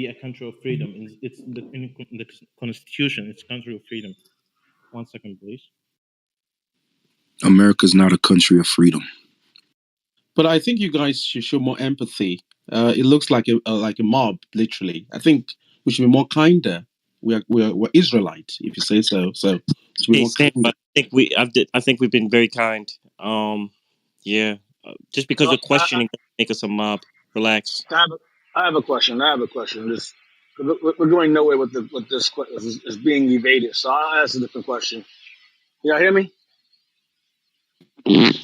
be a country of freedom. It's in the Constitution. It's country of freedom. 1 second, please. America's not a country of freedom. But I think you guys should show more empathy. It looks like a mob, literally. I think we should be more kinder. We're Israelite, if you say so. So we should be Hey more Sam, kinder. I think we've been very kind. Yeah. Just because we're questioning doesn't make us a mob. Relax. I have a question. This we're going nowhere with this is being evaded. So I'll ask a different question. Y'all hear me?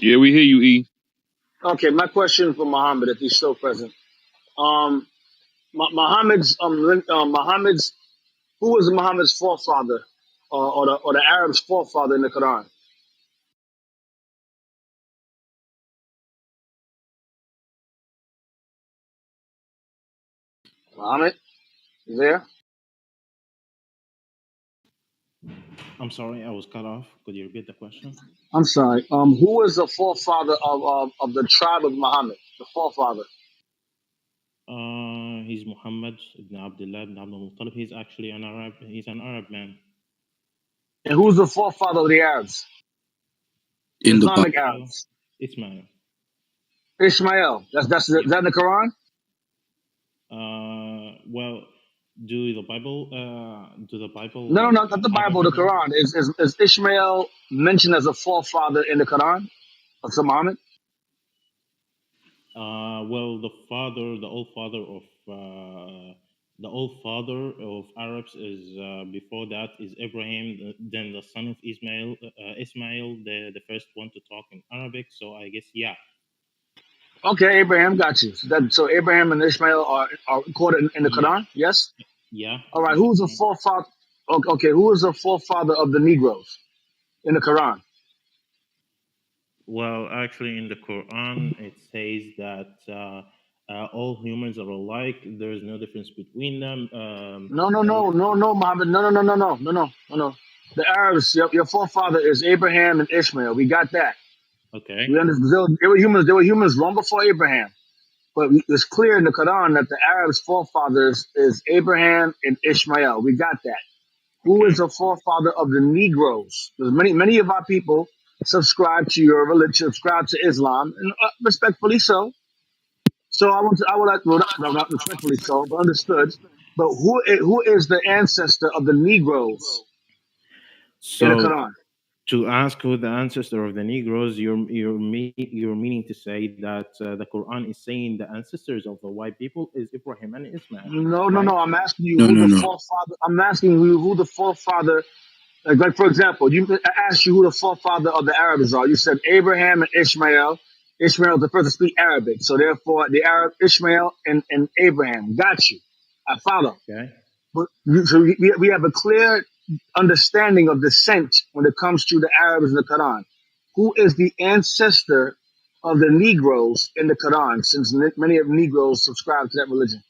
Yeah, we hear you, E. Okay, my question for Muhammad, if he's still present. Muhammad's who was Muhammad's forefather, or the Arabs' forefather in the Quran? Muhammad, you there? I'm sorry, I was cut off. Could you repeat the question? I'm sorry. Who is the forefather of the tribe of Muhammad? The forefather. He's Muhammad ibn Abdullah ibn Abdul Muttalib. He's actually an Arab. He's an Arab man. And who's the forefather of the Arabs? In the Islamic Bible. Arabs. Ismail. Ishmael. Is that in the Quran? Well, do the Bible? No, not the Bible. The Bible? Quran. Is Ishmael mentioned as a forefather in the Quran of Muhammad? Well, the old father of Arabs is before that is Ibrahim, then the son of Ismail, the first one to talk in Arabic. So I guess yeah. Okay, Abraham, got you. So Abraham and Ishmael are recorded in the Quran. Yes. Yeah. All right. Who's the forefather? Okay, who is the forefather of the Negroes in the Quran? Well, actually, in the Quran, it says that all humans are alike. There is no difference between them. No, Muhammad. No. The Arabs, your forefather is Abraham and Ishmael. We got that. Okay. We understand. They were humans long before Abraham. But it's clear in the Quran that the Arabs' forefathers is Abraham and Ishmael. We got that. Who is the forefather of the Negroes? Because many of our people subscribe to your religion, subscribe to Islam, and respectfully so. So I would like, well, not respectfully so, but understood. But who is the ancestor of the Negroes in the So Quran? to ask who the ancestor of the Negroes, you're meaning to say that the Quran is saying the ancestors of the white people is Ibrahim and Ismail. No. right? I'm asking you No, who no, the no. forefather. I'm asking you who the forefather. Like for example, I asked you who the forefather of the Arabs are. You said Abraham and Ishmael. Ishmael is the first to speak Arabic, so therefore the Arab Ishmael and Abraham. Got you. I follow. Okay. But so we have a clear understanding of descent when it comes to the Arabs in the Quran. Who is the ancestor of the Negroes in the Quran? Since many of the Negroes subscribe to that religion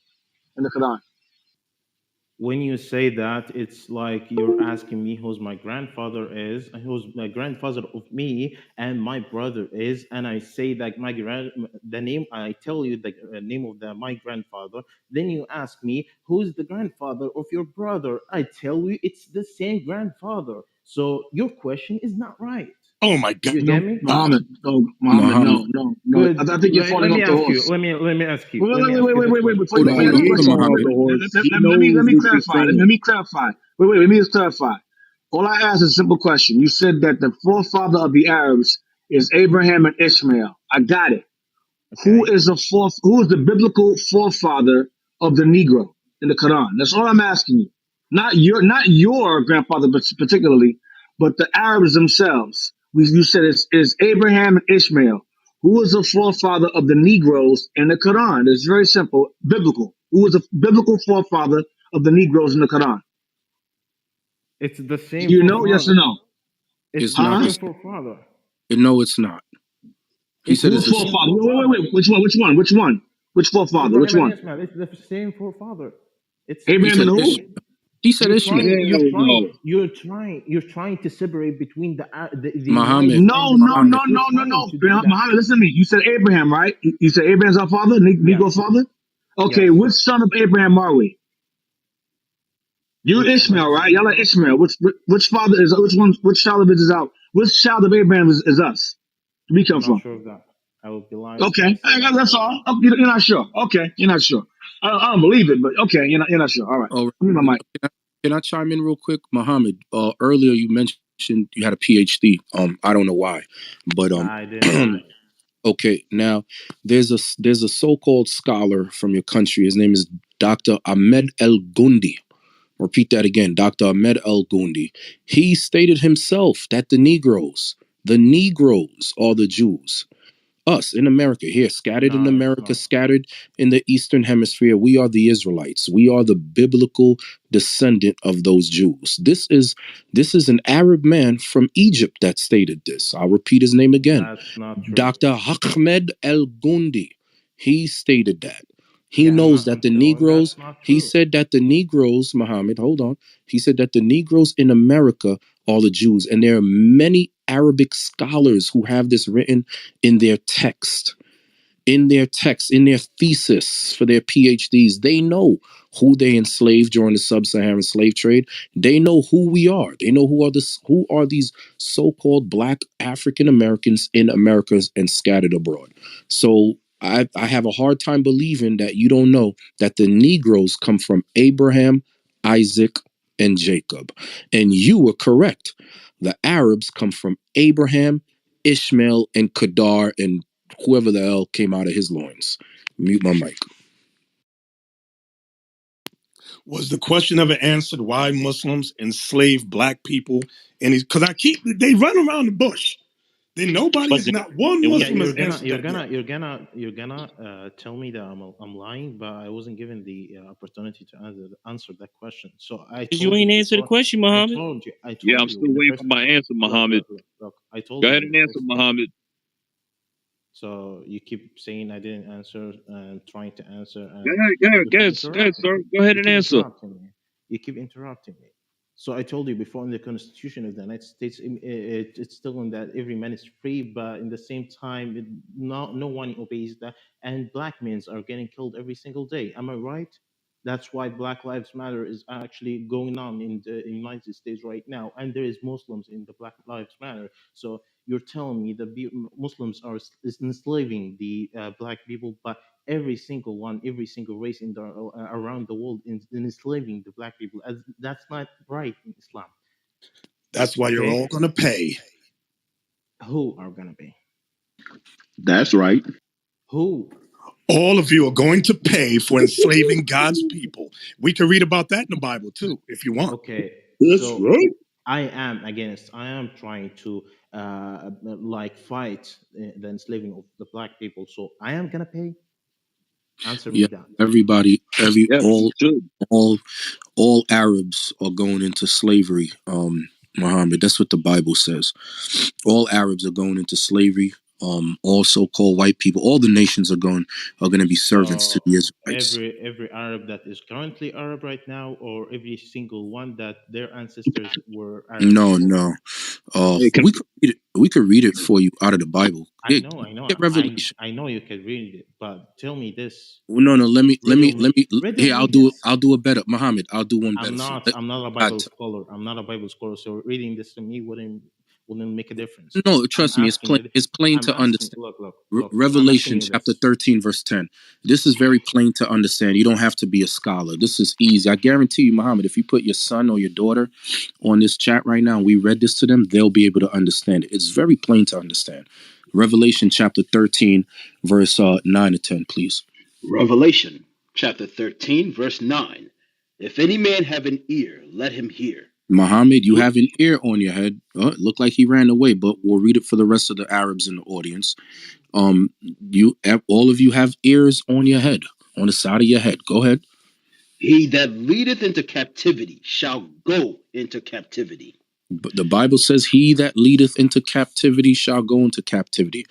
in the Quran. When you say that, it's like you're asking me who's my grandfather is, who's my grandfather of me, and my brother is, and I say that the name. I tell you the name of my grandfather. Then you ask me who's the grandfather of your brother. I tell you it's the same grandfather. So your question is not right. Oh my God. You get me? Muhammad, Muhammad. no. Good. I think you're falling off the horse. Let me ask you. Wait. Before Hold you on, answer the hold question, on, Muhammad. let me clarify. Let me clarify. Wait. Let me just clarify. All I asked is a simple question. You said that the forefather of the Arabs is Abraham and Ishmael. I got it. Okay. Who is the biblical forefather of the Negro in the Quran? That's all I'm asking you. Not your grandfather, but particularly, but the Arabs themselves. You said it's Abraham and Ishmael. Who is the forefather of the Negroes in the Quran? It's very simple, biblical. Who is the biblical forefather of the Negroes in the Quran? It's the same. Do you know? forefather. Yes or no? It's not the the same forefather. No, it's not. He said Who's it's the forefather? Wait. Which one? Which forefather? Which Ibrahim one? and Ismail. It's the same forefather. It's Abraham and who? He said Ishmael. You're trying to separate between the Muhammad. white No. and the black. You're trying to do that. Muhammad, listen to me. You said Abraham, right? You said Abraham's our father, Negro father? Okay, Yes. which son of Abraham are we? You Ishmael, right? Y'all are Ishmael. Which father is which one? Which child of it is out? Which child of Abraham is us? Where we I'm come not from? sure of that. I would be lying if I Okay, said I that's know that. all. Oh, you're not sure. Okay, you're not sure. I don't believe it, but okay, you're not sure. All right. All Give me right. my mic. Can I chime in real quick, Muhammad? Earlier you mentioned you had a PhD. I don't know why, but I didn't know that. okay. Now there's a so-called scholar from your country. His name is Dr. Ahmed El Gundi. Repeat that again, Dr. Ahmed El Gundi. He stated himself that the Negroes are the Jews. Us in America, here, scattered in No, it's America, not. scattered in the Eastern Hemisphere, we are the Israelites. We are the biblical descendant of those Jews. This is an Arab man from Egypt that stated this. I'll repeat his name again. That's not true. Dr. Ahmed El Gundi. He stated that. He Yeah, knows that I'm the telling Negroes, that's not he true. said that the Negroes, Muhammad, hold on. He said that the Negroes in America are the Jews. And there are many Arabic scholars who have this written in their text, in their thesis for their PhDs. They know who they enslaved during the sub-Saharan slave trade. They know who we are. They know who are these so-called black African Americans in America and scattered abroad. So I have a hard time believing that you don't know that the Negroes come from Abraham, Isaac, and Jacob. And you were correct. The Arabs come from Abraham, Ishmael, and Kedar, and whoever the hell came out of his loins. Mute my mic. Was the question ever answered why Muslims enslave black people? And because they run around the bush. Then nobody's, Wasn't not one it Yeah, Muslim wasn't has answered that yet. you're gonna tell me that I'm lying, but I wasn't given the opportunity to answer that question. So I because you told you ain't answer the before. question, Muhammad. I Yeah, told I'm you still in the waiting first. for my answer, Muhammad. Look. I told Go you ahead in and the answer, first. Muhammad. So you keep saying I didn't answer and trying to answer, Go and ahead, go ahead, you go keep ahead, go ahead, interrupting sir. me. Go ahead You and keep answer. interrupting me. You keep interrupting me. So I told you before in the Constitution of the United States, it's still in that every man is free, but in the same time, no one obeys that, and black men are getting killed every single day. Am I right? That's why Black Lives Matter is actually going on in the United States right now, and there is Muslims in the Black Lives Matter. So you're telling me that Muslims are enslaving the black people, but every single one, every single race in around the world is enslaving the black people. As that's not right in Islam. That's why you're Okay, all going to pay. who are gonna be? That's right. Who? All of you are going to pay for enslaving God's people. We can read about that in the Bible too, if you want. Okay, That's so right. I am against. I am trying to like fight the enslaving of the black people. So I am gonna pay. Answer me Yeah, that. everybody, Yes, you should. all all Arabs are going into slavery. Muhammad, that's what the Bible says. All Arabs are going into slavery. All so-called white people, all the nations are going to be servants to So the Israelites. every Arab that is currently Arab right now, or every single one that their ancestors were Arab No, before. no. Hey, can, We could read it for you out of the Bible. I Get, know, I know, get Revelation. I know you can read it, but tell me this, Well, no, no. riddle me, riddle Here, me this. I'll do a better, Muhammad. I'll do one better for you. I'm not a Bible scholar. I'm not a Bible scholar, so reading this to me wouldn't make a difference. No, I'm trust me. It's asking plain. you. It's plain I'm to asking. understand. Look. I'm asking Revelation you chapter this. 13, verse 10. This is very plain to understand. You don't have to be a scholar. This is easy. I guarantee you, Muhammad, if you put your son or your daughter on this chat right now and we read this to them, they'll be able to understand it. It's very plain to understand. Revelation chapter 13, verse 9 to 10, please. Revelation chapter 13, verse 9. If any man have an ear, let him hear. Muhammad, you have an ear on your head. It looked like he ran away, but we'll read it for the rest of the Arabs in the audience. You all of you have ears on your head, on the side of your head. Go ahead. He that leadeth into captivity shall go into captivity. But the Bible says, "He that leadeth into captivity shall go into captivity."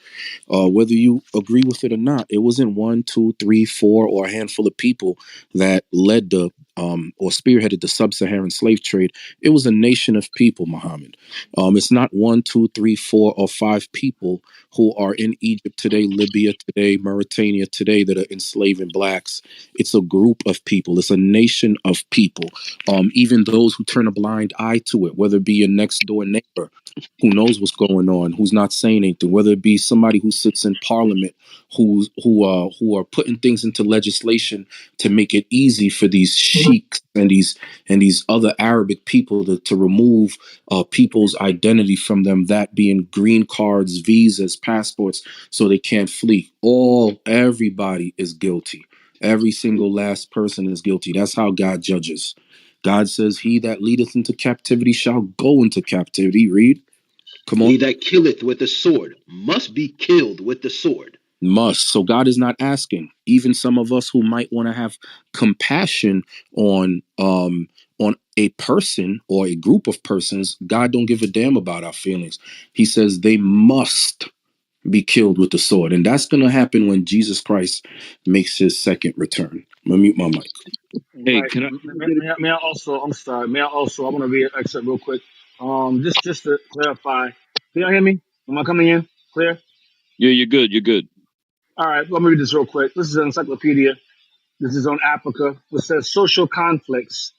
Whether you agree with it or not, it wasn't one, two, three, four, or a handful of people that led the or spearheaded the sub-Saharan slave trade, it was a nation of people, Muhammad. It's not one, two, three, four, or five people who are in Egypt today, Libya today, Mauritania today that are enslaving blacks. It's a group of people. It's a nation of people. Even those who turn a blind eye to it, whether it be your next door neighbor who knows what's going on, who's not saying anything, whether it be somebody who sits in parliament, who are putting things into legislation to make it easy for these sheiks and these other Arabic people to remove people's identity from them, that being green cards, visas, passports, so they can't flee. Everybody is guilty. Every single last person is guilty. That's how God judges. God says, "He that leadeth into captivity shall go into captivity." Read. Come on. He that killeth with the sword must be killed with the sword. Must. So God is not asking. Even some of us who might want to have compassion on a person or a group of persons, God don't give a damn about our feelings. He says they must be killed with the sword. And that's gonna happen when Jesus Christ makes his second return. I'm gonna mute my mic. Hey, Right. can I May I also? I'm sorry. May I also? I want to read an excerpt real quick. Just to clarify. Can y'all hear me? Am I coming in clear? Yeah, you're good. You're good. All right. Let me read this real quick. This is an encyclopedia. This is on Africa. It says social conflicts.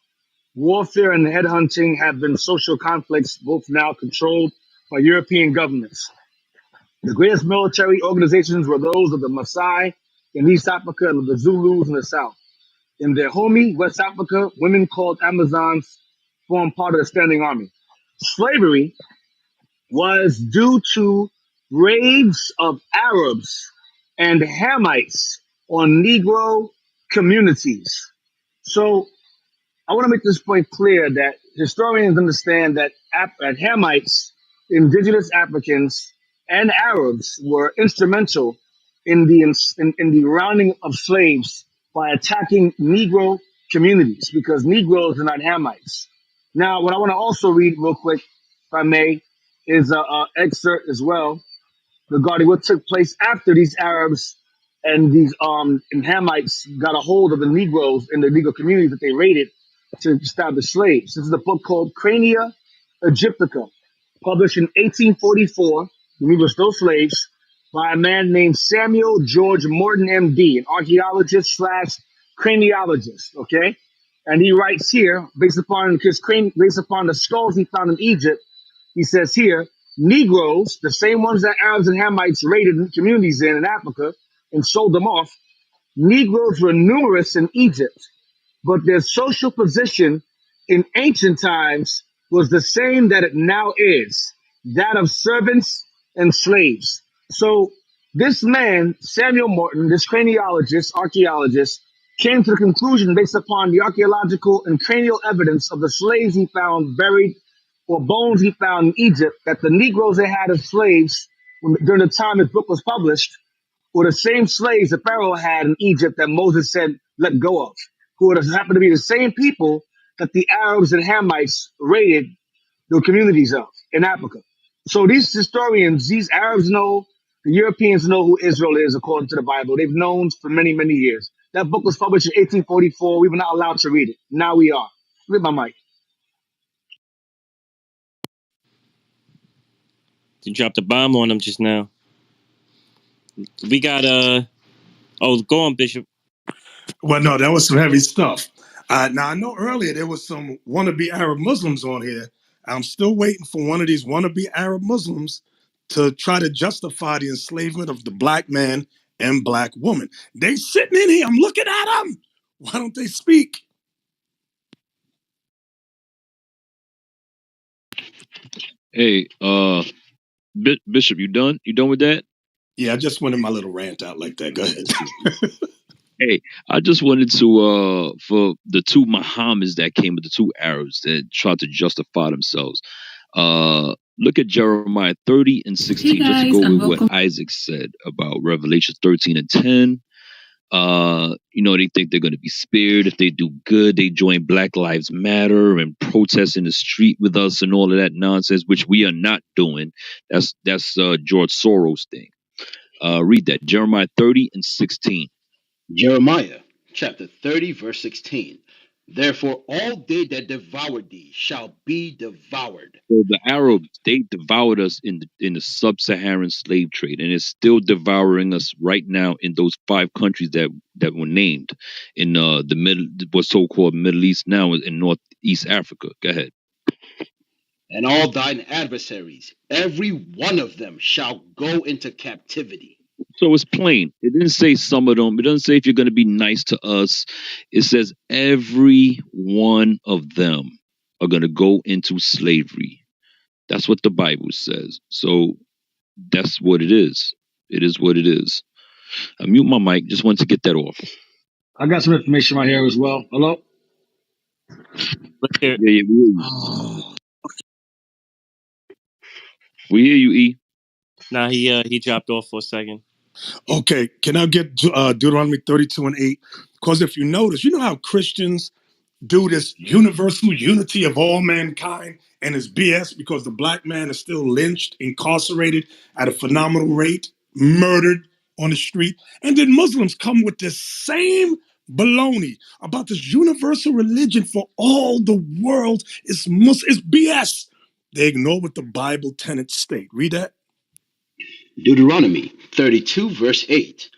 Warfare and headhunting have been social conflicts, both now controlled by European governments. The greatest military organizations were those of the Maasai in East Africa and the Zulus in the South. In their homie, West Africa, women called Amazons formed part of the standing army. Slavery was due to raids of Arabs and Hamites on Negro communities. So I want to make this point clear that historians understand that Hamites, indigenous Africans, and Arabs were instrumental in the rounding of slaves by attacking Negro communities because Negroes are not Hamites. Now, what I want to also read real quick, if I may, is an excerpt as well regarding what took place after these Arabs and these and Hamites got a hold of the Negroes in the Negro community that they raided to establish slaves. This is a book called Crania Aegyptica, published in 1844. We were still slaves by a man named Samuel George Morton, M.D., an archaeologist slash craniologist. Okay, and he writes here based upon the skulls he found in Egypt. He says here, Negroes, the same ones that Arabs and Hamites raided communities in Africa and sold them off, Negroes were numerous in Egypt, but their social position in ancient times was the same that it now is, that of servants and slaves. So this man, Samuel Morton, this craniologist, archaeologist, came to the conclusion based upon the archaeological and cranial evidence of the slaves he found buried or bones he found in Egypt that the Negroes they had as slaves during the time his book was published were the same slaves that Pharaoh had in Egypt that Moses said, let go of, who would have happened to be the same people that the Arabs and Hamites raided the communities of in Africa. So these historians, these Arabs know, the Europeans know who Israel is according to the Bible. They've known for many, many years. That book was published in 1844. We were not allowed to read it. Now we are. Read my mic. You dropped a bomb on them just now. We got oh, go on, Bishop. Well, no, that was some heavy stuff. Now I know earlier there was some wannabe Arab Muslims on here. I'm still waiting for one of these wannabe Arab Muslims to try to justify the enslavement of the black man and black woman. They sitting in here. I'm looking at them. Why don't they speak? Hey, Bishop, you done? You done with that? Yeah, I just wanted my little rant out like that. Go ahead. Hey, I just wanted to for the two Muhammads that came with the two Arabs that tried to justify themselves. Look at Jeremiah 30 and 16, just to go with what Isaac said about Revelation 13 and 10. They think they're gonna be spared if they do good. They join Black Lives Matter and protest in the street with us and all of that nonsense, which we are not doing. That's George Soros thing. Read that, Jeremiah 30 and 16. Jeremiah chapter 30, verse 16. Therefore, all they that devoured thee shall be devoured. So the Arabs, they devoured us in the sub-Saharan slave trade, and it's still devouring us right now in those 5 countries that were named in the middle, what's so-called Middle East now, in Northeast Africa. Go ahead. And all thine adversaries, every one of them shall go into captivity. So it's plain. It didn't say some of them. It doesn't say if you're going to be nice to us. It says every one of them are going to go into slavery. That's what the Bible says. So that's what it is. It is what it is. I mute my mic. Just wanted to get that off. I got some information right here as well. Hello? Let's hear it. Yeah, yeah, we hear you. Oh, We hear you, E. Nah, he dropped off for a second. Okay, can I get Deuteronomy 32 and 8? Because if you notice, you know how Christians do this universal unity of all mankind, and it's BS because the black man is still lynched, incarcerated at a phenomenal rate, murdered on the street. And then Muslims come with this same baloney about this universal religion for all the world. It's BS. They ignore what the Bible tenets state. Read that. Deuteronomy 32, verse 8.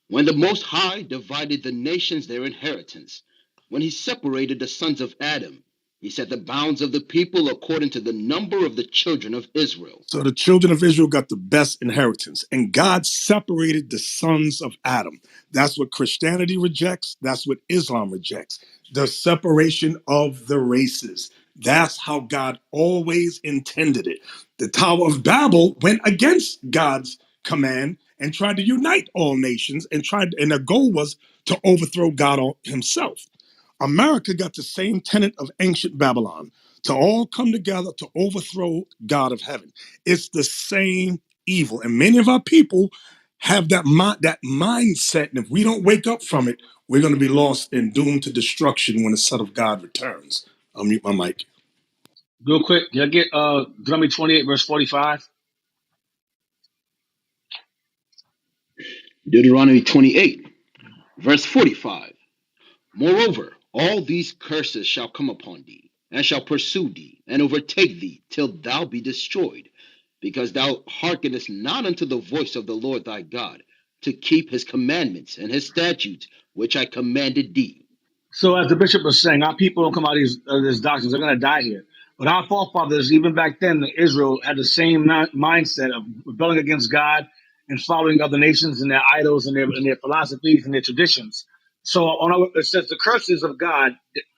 When the Most High divided the nations their inheritance, when he separated the sons of Adam, he set the bounds of the people according to the number of the children of Israel. So the children of Israel got the best inheritance, and God separated the sons of Adam. That's what Christianity rejects. That's what Islam rejects. The separation of the races. That's how God always intended it. The Tower of Babel went against God's command and tried to unite all nations and the goal was to overthrow God himself. America got the same tenet of ancient Babylon to all come together to overthrow God of heaven. It's the same evil. And many of our people have that mindset. And if we don't wake up from it, we're going to be lost and doomed to destruction when the Son of God returns. I'll mute my mic. real quick, can I get Deuteronomy 28, verse 45? Deuteronomy 28, verse 45. Moreover, all these curses shall come upon thee, and shall pursue thee, and overtake thee, till thou be destroyed, because thou hearkenest not unto the voice of the Lord thy God, to keep his commandments and his statutes, which I commanded thee. So as the bishop was saying, our people don't come out of these doctrines. They're going to die here. But our forefathers, even back then, Israel had the same mindset of rebelling against God and following other nations and their idols and their philosophies and their traditions. So it says the curses of God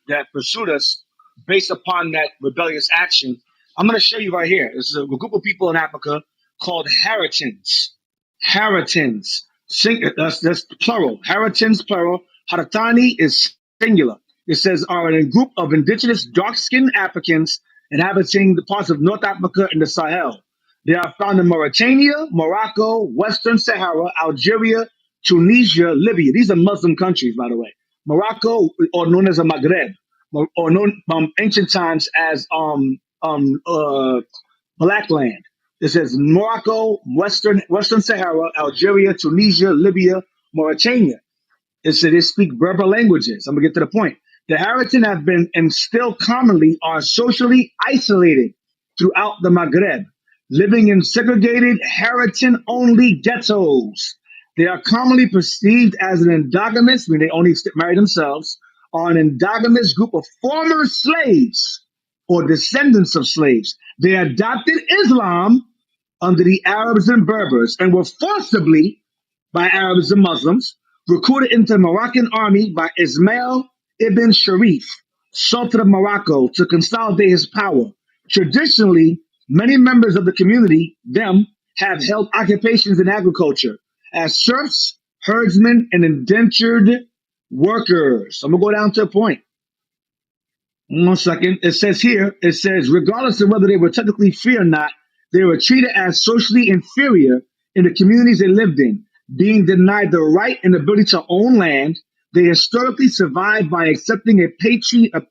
that pursued us based upon that rebellious action. I'm going to show you right here. This is a group of people in Africa called Haratins. Haratins. That's plural. Haratins, plural. Haratani is singular. It says are a group of indigenous dark-skinned Africans inhabiting the parts of North Africa and the Sahel. They are found in Mauritania, Morocco, Western Sahara, Algeria, Tunisia, Libya. These are Muslim countries, by the way. Morocco, or known as a Maghreb, or known ancient times as Black Land. It says Morocco, Western Sahara, Algeria, Tunisia, Libya, Mauritania. It said they speak Berber languages. I'm gonna get to the point. The Haritan have been and still commonly are socially isolated throughout the Maghreb, living in segregated Haritan-only ghettos. They are commonly perceived as an endogamous, meaning they only marry themselves, or an endogamous group of former slaves or descendants of slaves. They adopted Islam under the Arabs and Berbers and were forcibly by Arabs and Muslims, recruited into the Moroccan army by Ismail ibn Sharif, Sultan of Morocco, to consolidate his power. Traditionally, many members of the community, them, have held occupations in agriculture as serfs, herdsmen, and indentured workers. I'm going to go down to a point. 1 second. It says, regardless of whether they were technically free or not, they were treated as socially inferior in the communities they lived in, being denied the right and ability to own land. They historically survived by accepting a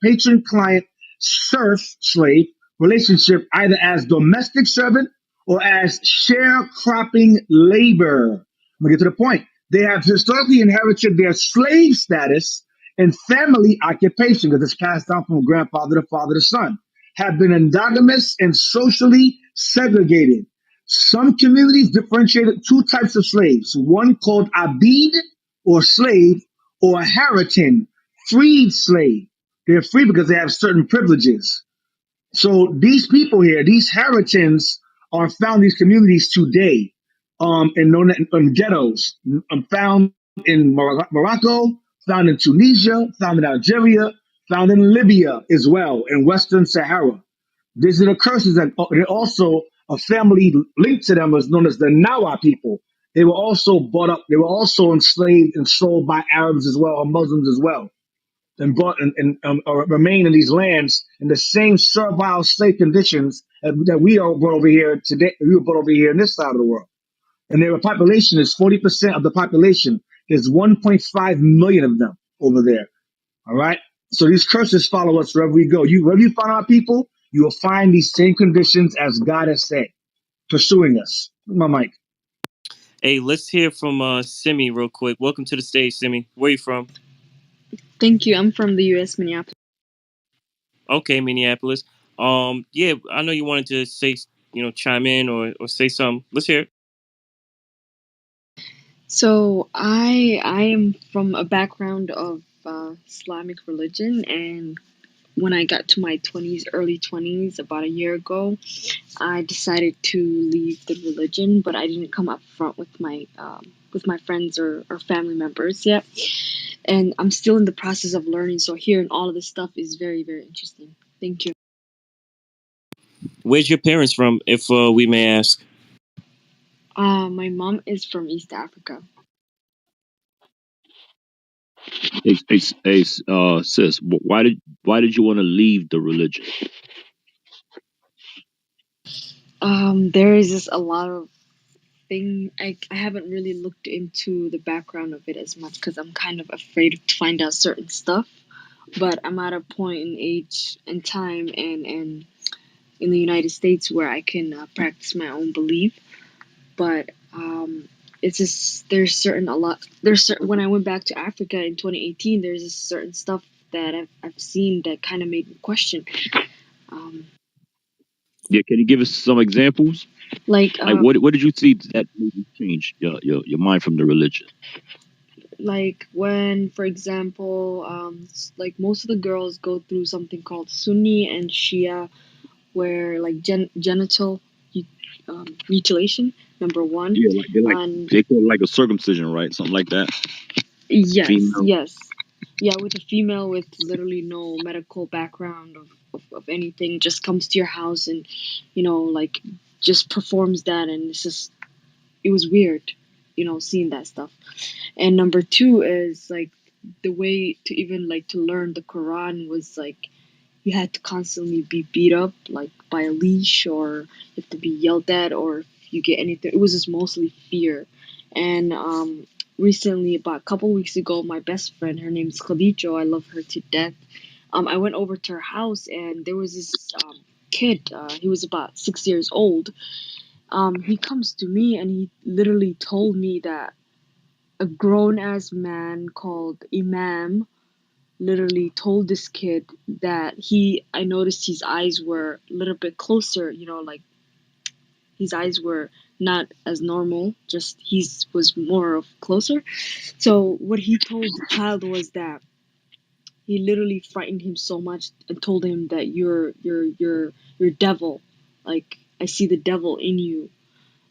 patron-client serf-slave relationship either as domestic servant or as sharecropping labor. I'm going to get to the point. They have historically inherited their slave status and family occupation, because it's passed down from grandfather to father to son, have been endogamous and socially segregated. Some communities differentiated two types of slaves, one called abid or slave, or a haritin, freed slave. They're free because they have certain privileges. So these people here, these Haritans, are found in these communities today, and known in ghettos, found in Morocco, found in Tunisia, found in Algeria, found in Libya as well, in Western Sahara. These are the curses that also a family linked to them is known as the Nawa people. They were also bought up, they were also enslaved and sold by Arabs as well, or Muslims as well, and brought or remain in these lands in the same servile slave conditions that we are brought over here today. We were brought over here in this side of the world, and their population is 40% of the population. There's 1.5 million of them over there. All right. So these curses follow us wherever we go. Wherever you find our people, you will find these same conditions as God has said, pursuing us. My mic. Hey, let's hear from Simi real quick. Welcome to the stage, Simi. Where you from? Thank you. I'm from the U.S., Minneapolis. Okay, Minneapolis. Yeah, I know you wanted to say, chime in or say something. Let's hear it. So I am from a background of Islamic religion, and when I got to my 20s, early 20s, about a year ago, I decided to leave the religion, but I didn't come up front with my friends or family members yet. And I'm still in the process of learning, so hearing all of this stuff is very, very interesting. Thank you. Where's your parents from, if we may ask? My mom is from East Africa. Sis, why did you want to leave the religion? There is just a lot of I haven't really looked into the background of it as much because I'm kind of afraid to find out certain stuff. But I'm at a point in age and time and in the United States where I can practice my own belief. But it's just when I went back to Africa in 2018, there's just certain stuff that I've seen that kind of made me question. Um, Yeah, can you give us some examples? like Like what did you see that made you change your mind from the religion? like when, for example, like most of the girls go through something called Sunni and Shia, where like genital mutilation, number one. Yeah, like And they call it like a circumcision, right? Something like that. yes, Female. yes, yeah, with a female with literally no medical background of anything, just comes to your house and like just performs that, and it was weird, seeing that stuff. And number two is like the way to even like to learn the Quran was like you had to constantly be beat up like by a leash, or you have to be yelled at, or if you get anything, it was just mostly fear. And recently, about a couple weeks ago, my best friend, her name's Khadijo, I love her to death. I went over to her house and there was this kid. He was about 6 years old. He comes to me and he literally told me that a grown ass man called Imam literally told this kid that I noticed his eyes were a little bit closer, like his eyes were not as normal, just his was more of closer. So what he told the child was that he literally frightened him so much and told him that you're devil, like I see the devil in you.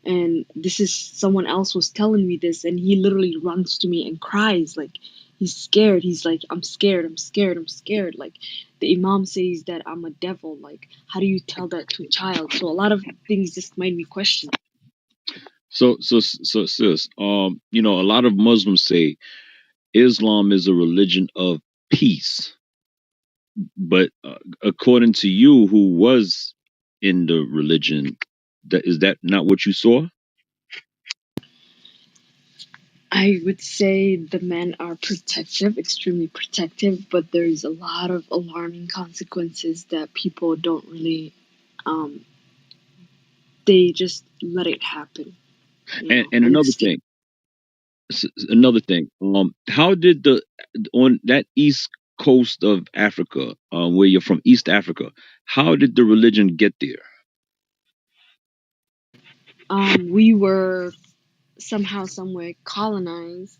And this is someone else was telling me this, and he literally runs to me and cries like he's scared. He's like, I'm scared, I'm scared, I'm scared. Like the imam says that I'm a devil. Like, how do you tell that to a child? So a lot of things just made me question. So sis, a lot of Muslims say Islam is a religion of peace, but according to you, who was in the religion, that not what you saw? I would say the men are protective, extremely protective, but there's a lot of alarming consequences that people don't really, um, they just let it happen, And and another it's thing, another thing. How did the on that east coast of Africa, where you're from, East Africa, how did the religion get there? We were somehow, somewhere colonized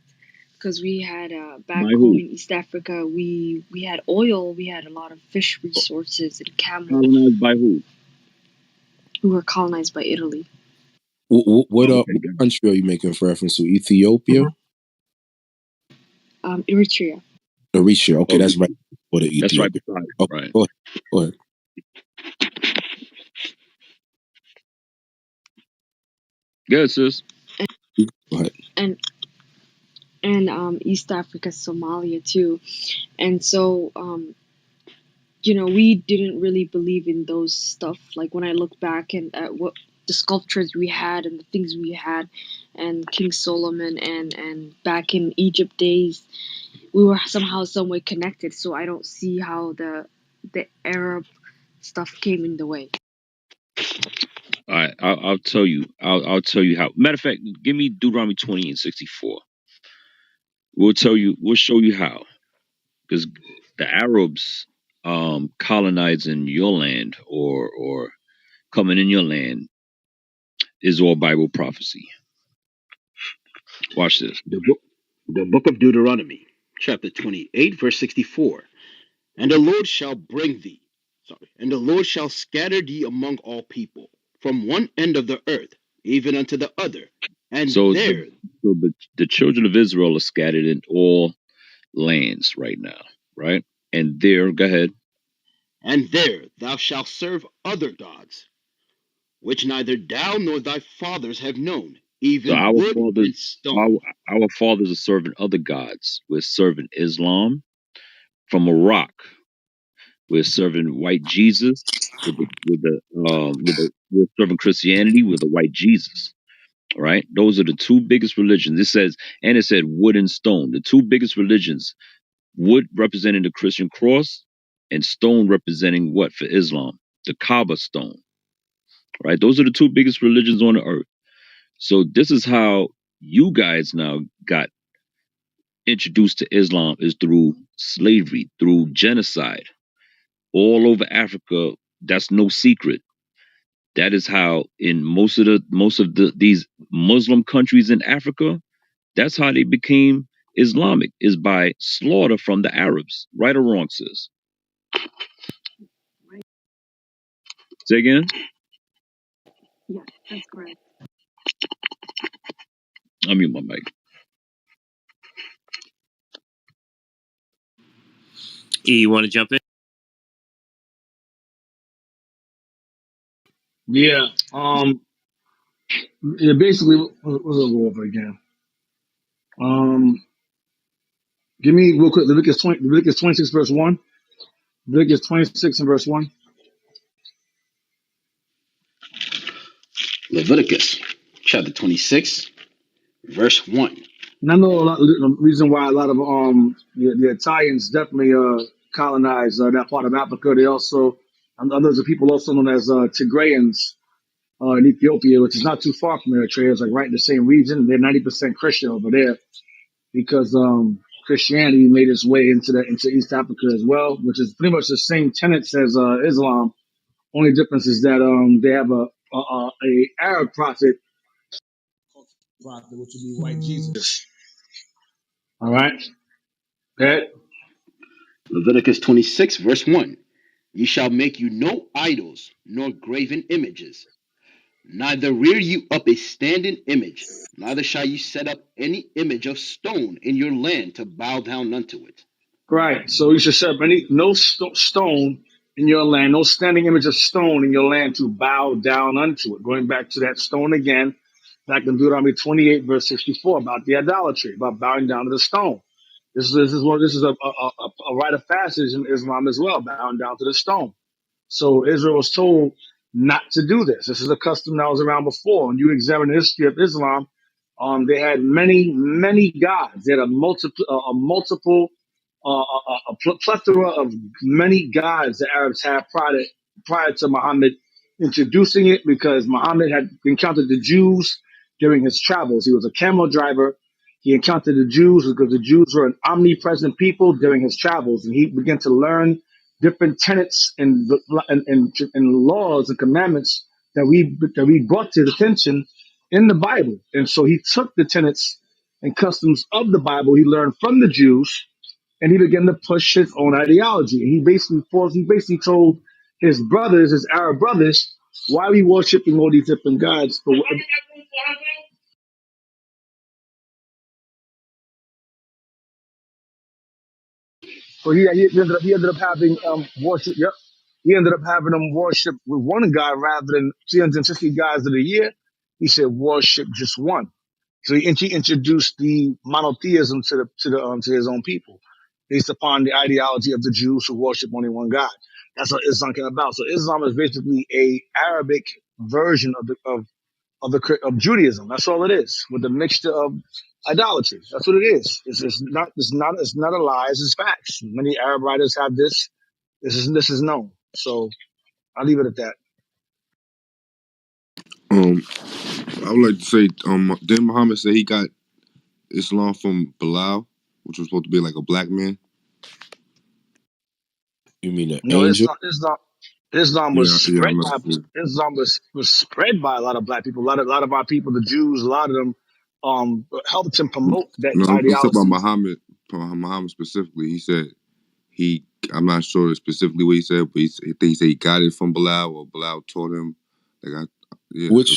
because we had By back home who? in East Africa, we had oil, we had a lot of fish resources and camel. Colonized by who? We were colonized by Italy. Okay, What good. country are you making reference to? Ethiopia? Eritrea. Eritrea. Okay, Oh, that's right. Or the that's right Ethiopia. beside it, Okay, right? go ahead. Go ahead. Good, sis. Go ahead. and East Africa, Somalia too. And so, we didn't really believe in those stuff. Like when I look back and at what the sculptures we had and the things we had, and King Solomon and back in Egypt days, we were somehow, some way connected. So I don't see how the Arab stuff came in the way. All right, I'll tell you. I'll tell you how. Matter of fact, give me Deuteronomy 20 and 64. We'll tell you. We'll show you how. Because the Arabs colonizing your land or coming in your land is all Bible prophecy. Watch this. The book of Deuteronomy, chapter 28, verse 64. And the Lord shall bring thee, and the Lord shall scatter thee among all people, from one end of the earth even unto the other, and So there, the children of Israel are scattered in all lands right now, right? And there, go ahead. thou shalt serve other gods, which neither thou nor thy fathers have known, So even wood and our, stone. our fathers are serving other gods. We're serving Islam from Iraq. We're serving white Jesus we're serving Christianity with the white Jesus. All right, those are the two biggest religions. It said wood and stone. The two biggest religions: wood representing the Christian cross, and stone representing what for Islam? The Kaaba stone. Right, those are the two biggest religions on the earth. So this is how you guys now got introduced to Islam, is through slavery, through genocide all over Africa. That's no secret. That is how in most of these Muslim countries in Africa, that's how they became Islamic, is by slaughter from the Arabs. Right or wrong, sis? Say again? Yes, that's correct. I mute my mic. E, you want to jump in? Yeah. Yeah. Basically, we'll go over again. Um. Give me real quick Leviticus 26 verse 1. Leviticus 26 and verse 1. Leviticus, chapter 26, verse 1. And I know the reason why a lot of the Italians definitely colonized that part of Africa. They also, and others are people also known as Tigrayans in Ethiopia, which is not too far from Eritrea. It's like right in the same region. They're 90% Christian over there because Christianity made its way into East Africa as well, which is pretty much the same tenets as Islam. Only difference is that they have a Arab prophet, which would be white Jesus. All right. Okay. Leviticus 26, verse 1. Ye shall make you no idols, nor graven images, neither rear you up a standing image, neither shall you set up any image of stone in your land to bow down unto it. Right. So you should set up no stone in your land, no standing image of stone in your land to bow down unto it. Going back to that stone again, back in Deuteronomy 28, verse 64, about the idolatry, about bowing down to the stone. This is a rite of passage in Islam as well, bowing down to the stone. So Israel was told not to do this. This is a custom that was around before. When you examine the history of Islam, they had many gods. They had a plethora of many gods the Arabs had prior to Muhammad introducing it, because Muhammad had encountered the Jews during his travels. He was a camel driver, He encountered the Jews because the Jews were an omnipresent people during his travels, and he began to learn different tenets and laws and commandments that we brought to his attention in the Bible. And so he took the tenets and customs of the Bible he learned from the Jews, and he began to push his own ideology. And he basically told his brothers, his Arab brothers, why are we worshiping all these different gods? So he ended up having worship. Yep. He ended up having them worship with one God rather than 360 gods of the year. He said worship just one. So he introduced the monotheism to his own people, based upon the ideology of the Jews who worship only one God. That's what Islam came about. So Islam is basically a Arabic version of Judaism. That's all it is, with a mixture of idolatry. That's what it is. It's not a lie. It's facts. Many Arab writers have this. This is known. So I'll leave it at that. Um, I would like to say, didn't Muhammad say he got Islam from Bilal, which was supposed to be like a black man? You mean an No, angel? Islam was Yeah, yeah, I'm spread not by sure. Islam was spread by a lot of black people. A lot of our people, the Jews, a lot of them helped him promote that No, I'm talking about ideology. Muhammad. Muhammad specifically. He said he. I'm not sure specifically what he said, but I think he said he got it from Bilal, or Bilal taught him. Like yeah, What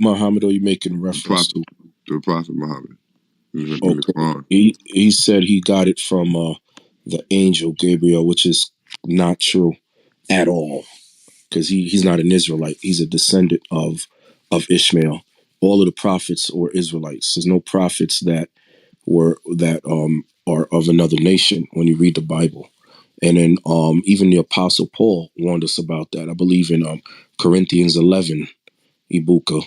Muhammad are you making the reference prophet, to? the prophet Muhammad in the Okay, Quran. he said he got it from the angel Gabriel, which is not true at all, because he's not an Israelite. He's a descendant of Ishmael. All of the prophets were Israelites. There's no prophets that are of another nation when you read the Bible. And then even the Apostle Paul warned us about that. I believe in Corinthians 11, Ibuka.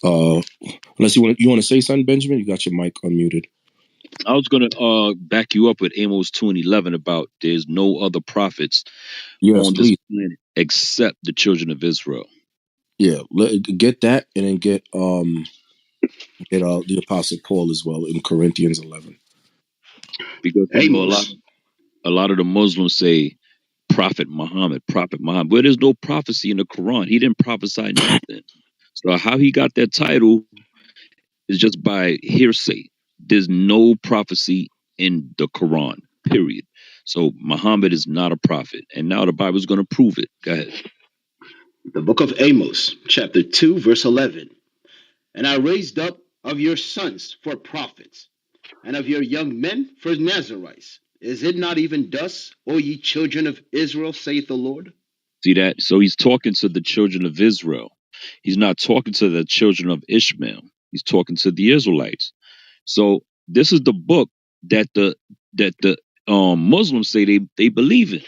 Uh, unless you want to say something, Benjamin, you got your mic unmuted. I was gonna back you up with Amos 2:11 about there's no other prophets Yes, on this please. planet except the children of Israel. Yeah, get that, and then get the Apostle Paul as well in Corinthians 11. Because Amos. a lot of the Muslims say Prophet Muhammad. But there's no prophecy in the Quran. He didn't prophesy nothing. So how he got that title is just by hearsay. There's no prophecy in the Quran, period. So Muhammad is not a prophet. And now the Bible's going to prove it. Go ahead. The book of Amos, chapter 2, verse 11. And I raised up of your sons for prophets, and of your young men for Nazarites. Is it not even thus, O ye children of Israel, saith the Lord? See that? So he's talking to the children of Israel. He's not talking to the children of Ishmael. He's talking to the Israelites. So this is the book that the Muslims say they believe in,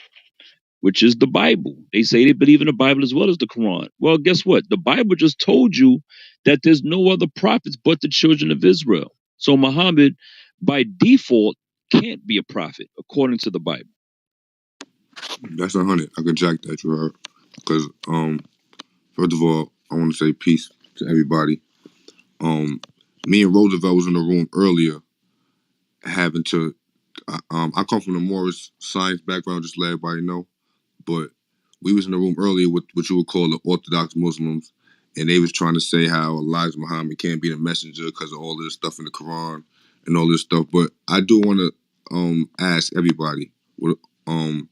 which is the Bible. They say they believe in the Bible as well as the Quran. Well, guess what? The Bible just told you that there's no other prophets but the children of Israel. So Muhammad, by default, can't be a prophet according to the Bible. That's 100. I could jack that, you heard. Because first of all, I want to say peace to everybody. Um, Me and Roosevelt was in the room earlier, having to. I come from the Morris science background, just to let everybody know. But we was in the room earlier with what you would call the Orthodox Muslims, and they was trying to say how Elijah Muhammad can't be the messenger because of all this stuff in the Quran and all this stuff. But I do want to ask everybody, um,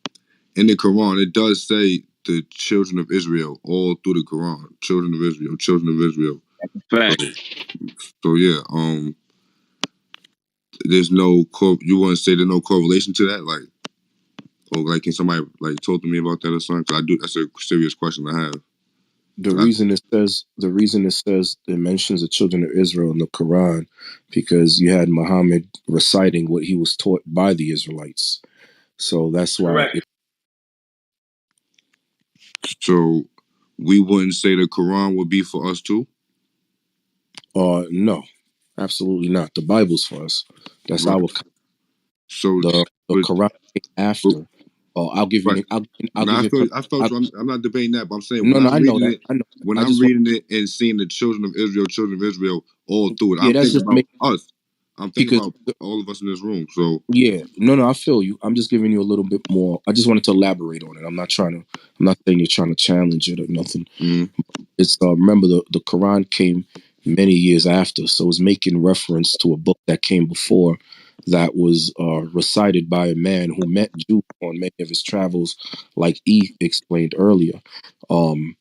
in the Quran it does say the children of Israel all through the Quran, children of Israel, children of Israel. So, Fact. so yeah, there's no you want to say there's no correlation to that, like, or like can somebody like talk to me about that or something? 'Cause I do. That's a serious question I have. The reason it mentions the children of Israel in the Quran, because you had Muhammad reciting what he was taught by the Israelites. So that's why Correct. So we wouldn't say the Quran would be for us too, no, absolutely not. The Bible's for us. That's right? our So, the but, Quran came but after. I'll give you right an I'll now, give you a I felt you. I'm not debating that, but I'm saying no, no, I know that. I know that. when I I'm just want reading it and seeing the children of Israel all through it, yeah, I'm that's thinking just about make us. I'm thinking because about all of us in this room. So yeah, no, I feel you. I'm just giving you a little bit more. I just wanted to elaborate on it. I'm not saying you're trying to challenge it or nothing. mm, It's remember the Quran came many years after, so it's making reference to a book that came before that was recited by a man who met Jews on many of his travels, like E explained earlier. Um,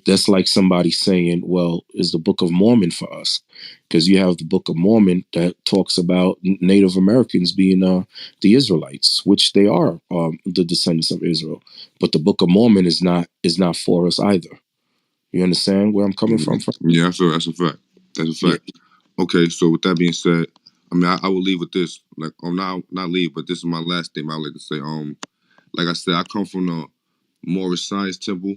that's like somebody saying, "Well, is the Book of Mormon for us?" Because you have the Book of Mormon that talks about Native Americans being the Israelites, which they are the descendants of Israel. But the Book of Mormon is not for us either. You understand where I'm coming from? yeah, that's a fact. That's a Yeah, fact. Okay, so with that being said, I mean, I will leave with this. Like, not leave, but this is my last statement. I would like to say, like I said, I come from the Moorish Science Temple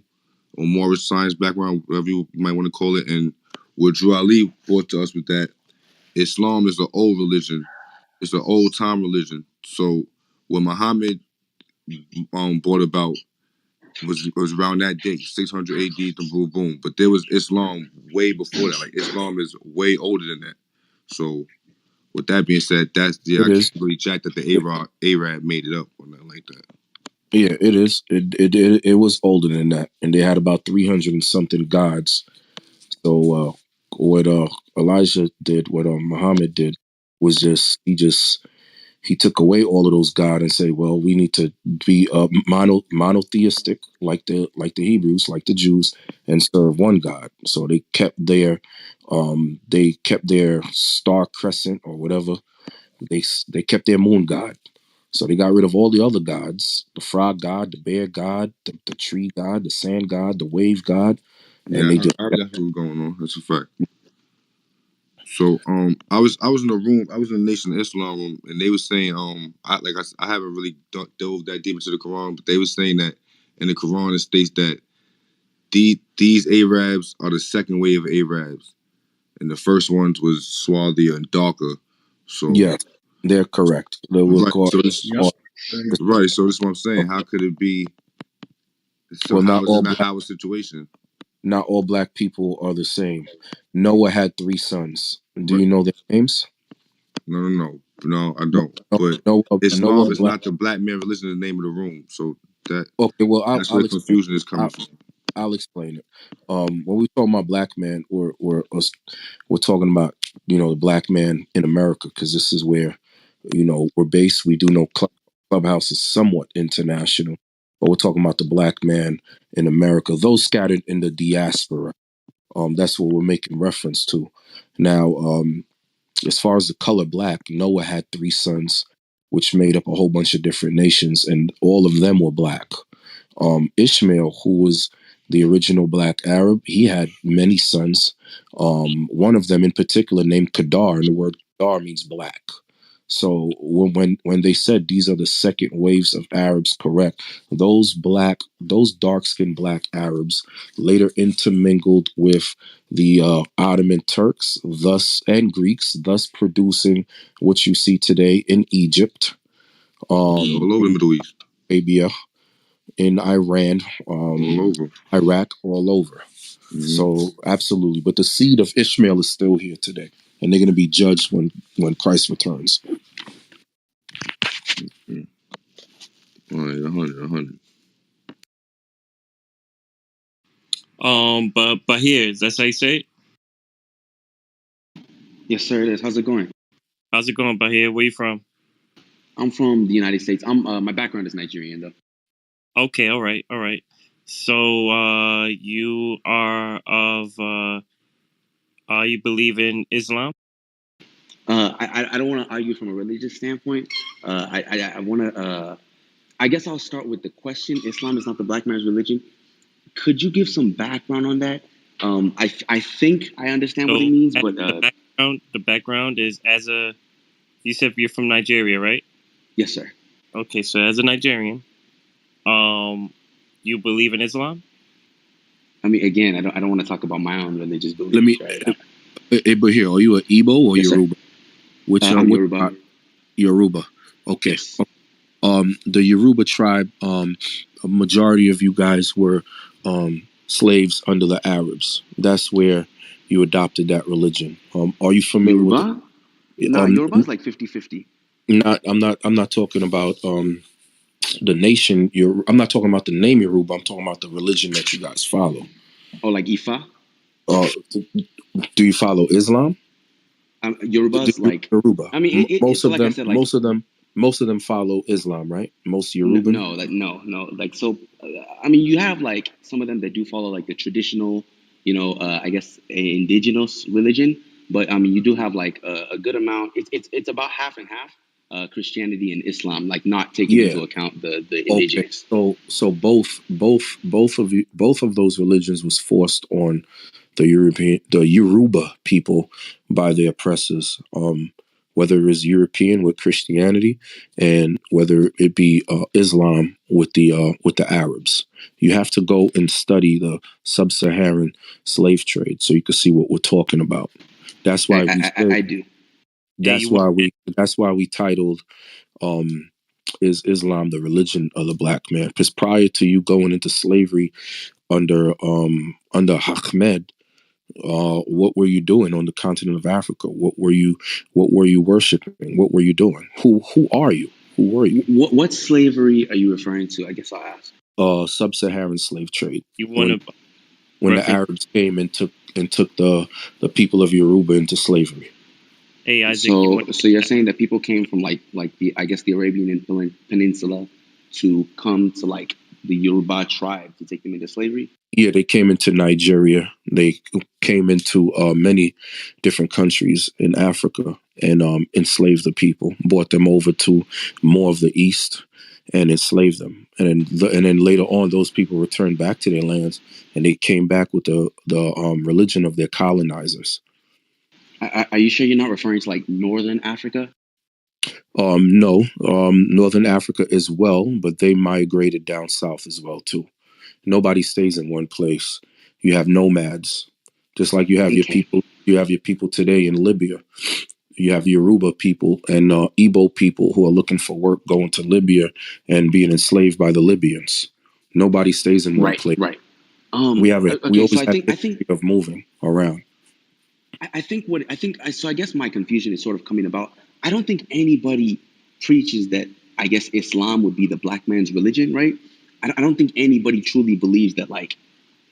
or Moorish Science background, whatever you might want to call it. And what Drew Ali brought to us with that, Islam is an old religion. It's an old time religion. So what Muhammad brought about was around that date, 600 AD, the boom boom. But there was Islam way before that. Like Islam is way older than that. So with that being said, that's yeah, it I can't is. really jack that the Arab made it up or nothing like that. Yeah, it is. It was older than that, and they had about 300 and something gods. So what Elijah did, what Muhammad did, was he took away all of those gods and said, well, we need to be monotheistic, like the Hebrews, like the Jews, and serve one God. So they kept their star crescent or whatever. They kept their moon god. So they got rid of all the other gods, the frog god, the bear god, the tree god, the sand god, the wave god, and Yeah, they just I definitely what's going on. That's a fact. So I was in the room, I was in the Nation of Islam room, and they were saying I haven't really dove that deep into the Quran, but they were saying that in the Quran it states that these Arabs are the second wave of Arabs, and the first ones was swarthier and darker. So yes, they're correct. They will right, call, so this Yep. call right, so this is what I'm saying. How could it be? So well, how is it not our situation? not all black people are the same. Noah had three sons. Do But you know their names? no, I No, don't. no, But Noah Islam is black. not the black man religion. Is the name of the room. So that Okay, well, that's where I'll the explain. confusion is coming I'll, from. I'll explain it. When we talk about black man, we're talking about the black man in America because this is where we're based. We do know Clubhouse is somewhat international, but we're talking about the black man in America. Those scattered in the diaspora. That's what we're making reference to. Now, as far as the color black, Noah had three sons, which made up a whole bunch of different nations, and all of them were black. Ishmael, who was the original black Arab, he had many sons. One of them in particular named Kedar, and the word Kedar means black. So when they said these are the second waves of Arabs, correct? Those dark skinned black Arabs later intermingled with the Ottoman Turks, thus and Greeks, thus producing what you see today in Egypt, Yeah, all over the in Middle East, Arabia, in Iran, all over. Iraq, all over. Mm-hmm. So absolutely, but the seed of Ishmael is still here today, and they're going to be judged when Christ returns. All right, 100. But here, that's how you say it. Yes, sir, it is. How's it going? How's it going, Bahir? Where you from? I'm from the United States. My background is Nigerian though. Okay, all right, all right. So, you are of you believe in Islam? I don't want to argue from a religious standpoint. I want to. I guess I'll start with the question. Islam is not the black man's religion. Could you give some background on that? I think I understand what it So, means, as but the background is you said you're from Nigeria, right? yes, sir. Okay, so as a Nigerian, you believe in Islam? I mean, again, I don't want to talk about my own religious Let me, beliefs, right? but here, are you a Igbo or Yes, sir. Yoruba? Which I'm which Yoruba. Yoruba? Okay. Yes. The Yoruba tribe, a majority of you guys were slaves under the Arabs. That's where you adopted that religion. Are you familiar with the Yoruba? Nah, Um, Yoruba's like 50-50. I'm not talking about the nation. I'm not talking about the name Yoruba. I'm talking about the religion that you guys follow. Or like Ifa. Uh, do you follow Islam? Do Yoruba's you like, Yoruba? I mean, Most so of like I them, said, like most of them follow Islam, right? Most Yoruban. no, like no, like so. I mean, you have like some of them that do follow like the traditional, I guess indigenous religion, but I mean, you do have like a good amount. It's about half and half, Christianity and Islam, like not taking Yeah. into account the Okay. indigenous. So both of those religions was forced on the Yoruba people by the oppressors. Whether it's European with Christianity and whether it be Islam with the Arabs. You have to go and study the sub-Saharan slave trade so you can see what we're talking about. That's I why we I, I, said I do. Hey, you want? that's why we titled um is Islam the religion of the black man? Because prior to you going into slavery under Ahmed, what were you doing on the continent of Africa? What were you worshiping? What were you doing? Who are you? Who were you? What slavery are you referring to? I guess I'll ask. Sub-Saharan slave trade. You want to When the reference? Arabs came and took the people of Yoruba into slavery. Hey, Isaac, you want? So you're saying that people came from like the I guess the Arabian Peninsula to come to like the Yoruba tribe to take them into slavery? Yeah, they came into Nigeria. They came into many different countries in Africa and enslaved the people, brought them over to more of the East and enslaved them. And then later on, those people returned back to their lands and they came back with the religion of their colonizers. Are you sure you're not referring to like Northern Africa? No, Northern Africa as well, but they migrated down south as well too. Nobody stays in one place. You have nomads, just like Okay. You have your people today in Libya. You have Yoruba people and Igbo people who are looking for work, going to Libya and being enslaved by the Libyans. Nobody stays in one Right, place. right. We Okay, so always had a history of moving around. I think what I think so I guess my confusion is sort of coming about. I don't think anybody preaches that I guess Islam would be the black man's religion, right? I don't think anybody truly believes that like,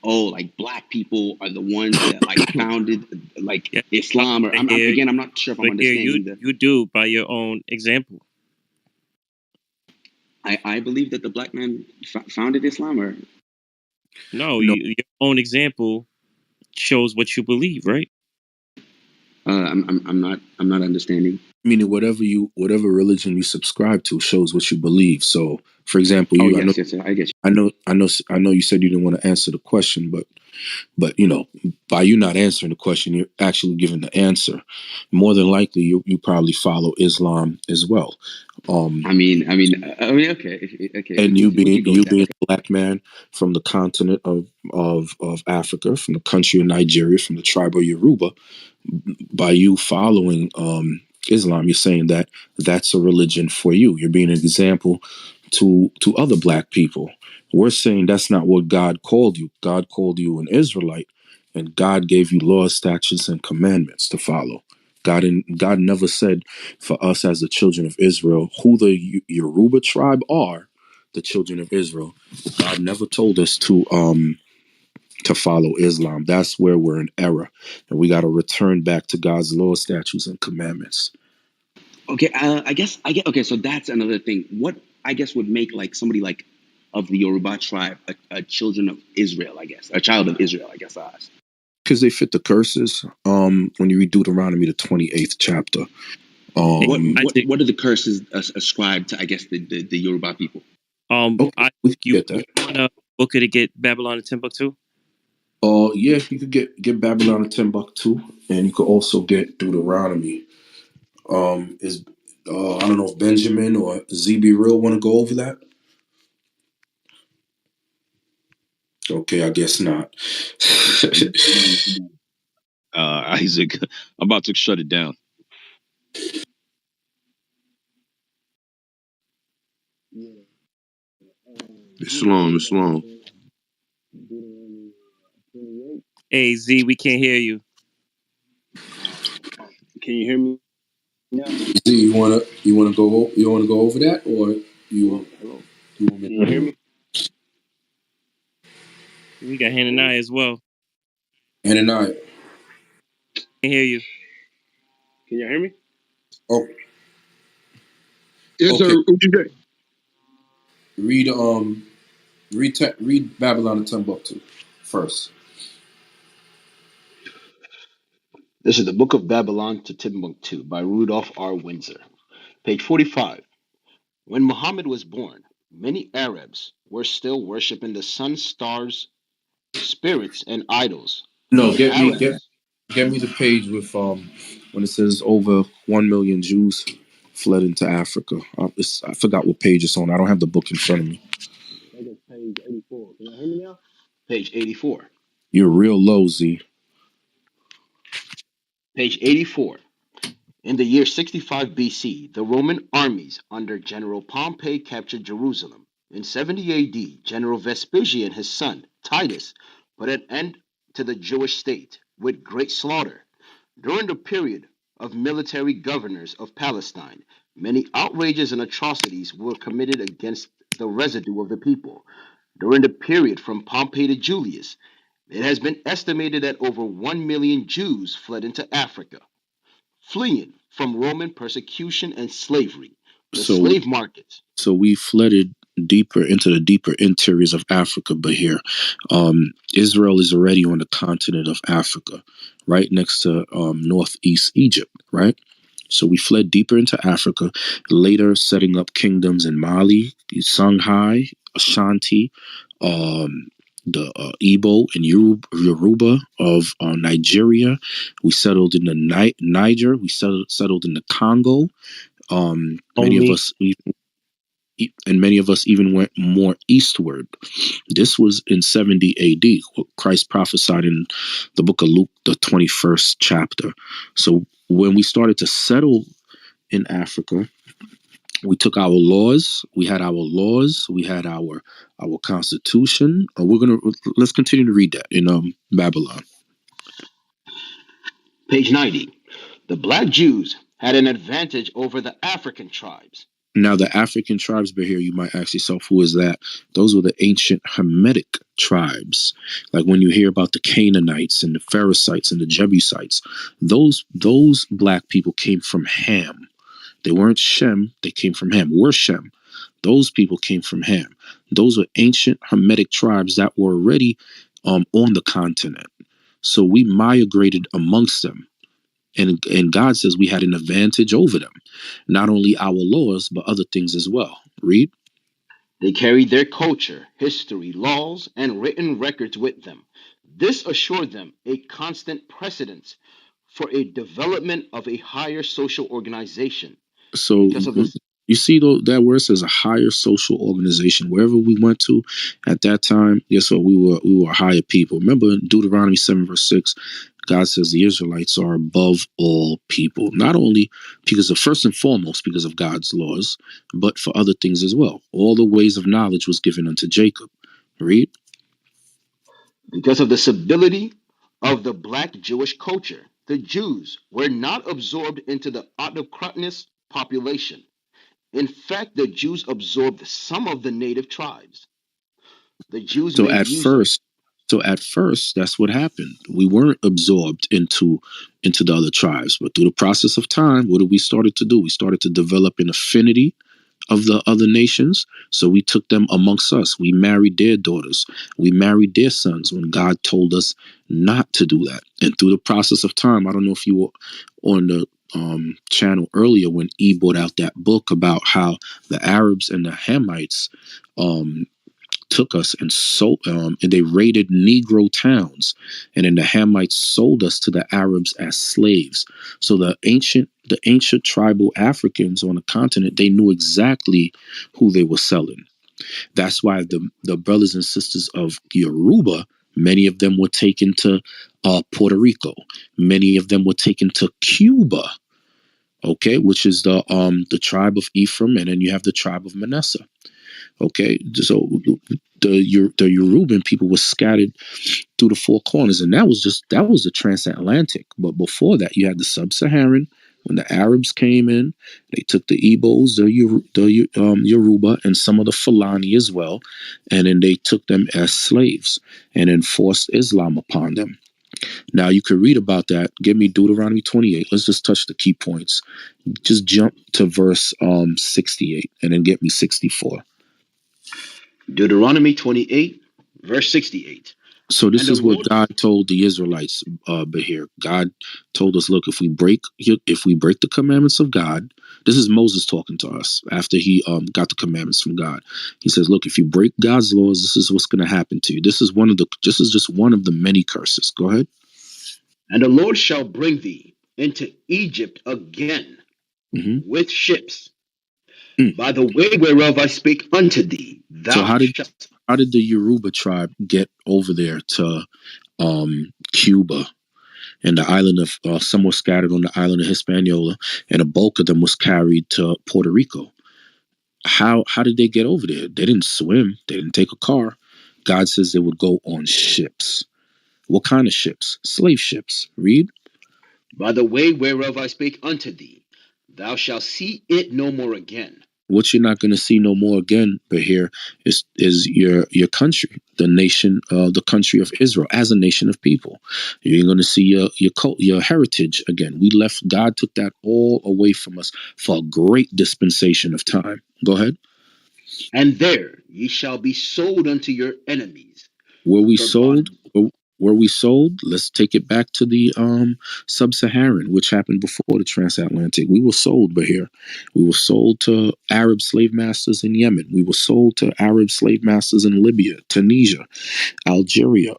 oh, like black people are the ones that like founded like Yeah, Islam, or here, again, I'm not sure if I'm but here understanding the. you do by your own example. I believe that the black man founded Islam, or No, No, your own example shows what you believe, right? I'm not understanding. meaning whatever religion you subscribe to shows what you believe. So, for example, Oh you yes, yes, yes, I get you. I know you said you didn't want to answer the question, but by you not answering the question, you're actually giving the answer. More than likely, you probably follow Islam as well. Um, Okay, okay, and we could go with you that. being Okay. a black man from the continent of Africa, from the country of Nigeria, from the tribe of Yoruba, by you following Islam, you're saying that that's a religion for you. You're being an example to other black people. We're saying that's not what God called you. God called you an Israelite, and God gave you laws, statutes, and commandments to follow. God never said for us as the children of Israel who the Yoruba tribe are. The children of Israel. God never told us to follow Islam. That's where we're in error. And we got to return back to God's laws, statutes, and commandments. Okay, I guess I get. Okay, so that's another thing. What I guess would make like somebody like of the Yoruba tribe a children of Israel, I guess, a child of Israel, I guess I ask. Because they fit the curses. When you read Deuteronomy, the 28th chapter. Hey, Isaac, What are the curses ascribed to? I guess the Yoruba people. Okay, I we can you get that. want a booker to get Babylon and Timbuktu? Yeah, you could get Babylon and Timbuktu, and you could also get Deuteronomy. Is I don't know if Benjamin or ZB Real want to go over that. Okay, I guess not. Isaac, I'm about to shut it down. It's long. It's long. Hey, Z, we can't hear you. Can you hear me? See, you wanna go over that, or Hello, you hello. you want me Can to you hear read? me? We got Can you hear me? Hananiah as well. Hananiah. Can hear you. Can you hear me? Oh, Yes, okay. sir. What you say? Read read Babylon and Timbuktu first. This is the Book of Babylon to Timbuktu by Rudolph R. Windsor. Page 45. When Muhammad was born, many Arabs were still worshiping the sun, stars, spirits, and idols. No, The Arabs, get me the page with when it says over 1 million Jews fled into Africa. I forgot what page it's on. I don't have the book in front of me. I think it's page 84. Can you hear me now? Page 84. You're real low, Z. Page 84. In the year 65 BC, the Roman armies under General Pompey captured Jerusalem. In 70 AD, General Vespasian, his son, Titus, put an end to the Jewish state with great slaughter. During the period of military governors of Palestine, many outrages and atrocities were committed against the residue of the people. During the period from Pompey to Julius, it has been estimated that over 1 million Jews fled into Africa, fleeing from Roman persecution and slavery. The So slave markets. we flooded deeper into the deeper interiors of Africa, but here, Israel is already on the continent of Africa, right next to northeast Egypt, right? So we fled deeper into Africa, later setting up kingdoms in Mali, Songhai, Ashanti, um, the Igbo and Yoruba of Nigeria. We settled in the Niger. We settled in the Congo. Many of Only us and many of us even went more eastward. This was in 70 AD, what Christ prophesied in the book of Luke, the 21st chapter. So when we started to settle in Africa, we took our laws, we had our constitution. Let's continue to read that in Babylon. Page 90. The black Jews had an advantage over the African tribes. Now, the African tribes, but here you might ask yourself, who is that? Those were the ancient Hamitic tribes. Like when you hear about the Canaanites and the Pharisees and the Jebusites, those black people came from Ham. They weren't Shem, they came from Ham. We're Shem. Those people came from Ham. Those were ancient Hamitic tribes that were already on the continent. So we migrated amongst them. And God says we had an advantage over them. Not only our laws, but other things as well. Read. They carried their culture, history, laws, and written records with them. This assured them a constant precedence for a development of a higher social organization. So Because of this, you see that word says a higher social organization. Wherever we went to at that time, yes, so we were higher people. Remember Deuteronomy 7 verse 6, God says the Israelites are above all people, not only because of first and foremost because of God's laws, but for other things as well. All the ways of knowledge was given unto Jacob. Read. because of the stability of the black Jewish culture, the Jews were not absorbed into the autochthonous population. In fact, the Jews absorbed some of the native tribes. The Jews So made at use of. first, that's what happened. We weren't absorbed into the other tribes, but through the process of time, what did we started to do? We started to develop an affinity of the other nations. So we took them amongst us. We married their daughters. We married their sons when God told us not to do that. And through the process of time, I don't know if you were on the channel earlier when E brought out that book about how the Arabs and the Hamites um, took us and they raided Negro towns, and then the Hamites sold us to the Arabs as slaves. So the ancient tribal Africans on the continent, they knew exactly who they were selling. That's why the brothers and sisters of Yoruba, many of them were taken to Puerto Rico. Many of them were taken to Cuba. Okay, which is the tribe of Ephraim, and then you have the tribe of Manasseh. Okay, so the Yoruban people were scattered through the four corners, and that was the transatlantic. But before that, you had the sub-Saharan, When the Arabs came in, they took the Igbos, the Yoruba, and some of the Fulani as well, and then they took them as slaves and enforced Islam upon them. Now you could read about that. Give me Deuteronomy 28. Let's just touch the key points. Just jump to verse 68 and then get me 64. Deuteronomy 28, verse 68. So And this the is what Lord, God told the Israelites, Bahir. God told us, look, if we break the commandments of God, this is Moses talking to us after he got the commandments from God. He says, look, if you break God's laws, this is what's going to happen to you. This is just one of the many curses. Go ahead. and the Lord shall bring thee into Egypt again Hmm. with ships, by the way whereof I spake unto thee, So thou shalt. how did the Yoruba tribe get over there to Cuba? And the island of some were scattered on the island of Hispaniola, and a bulk of them was carried to Puerto Rico. How did they get over there? They didn't swim. They didn't take a car. God says they would go on ships. What kind of ships? Slave ships. Read. By the way whereof I spake unto thee, thou shalt see it no more again. What you're not going to see no more again, but here is your country, the nation, the country of Israel, as a nation of people. You're going to see your heritage again. We left. God took that all away from us for a great dispensation of time. Go ahead. And there ye shall be sold unto your enemies Were we for sold? bond. Were we sold? Let's take it back to the sub-Saharan, which happened before the transatlantic. We were sold, but here we were sold to Arab slave masters in Yemen. We were sold to Arab slave masters in Libya, Tunisia, Algeria,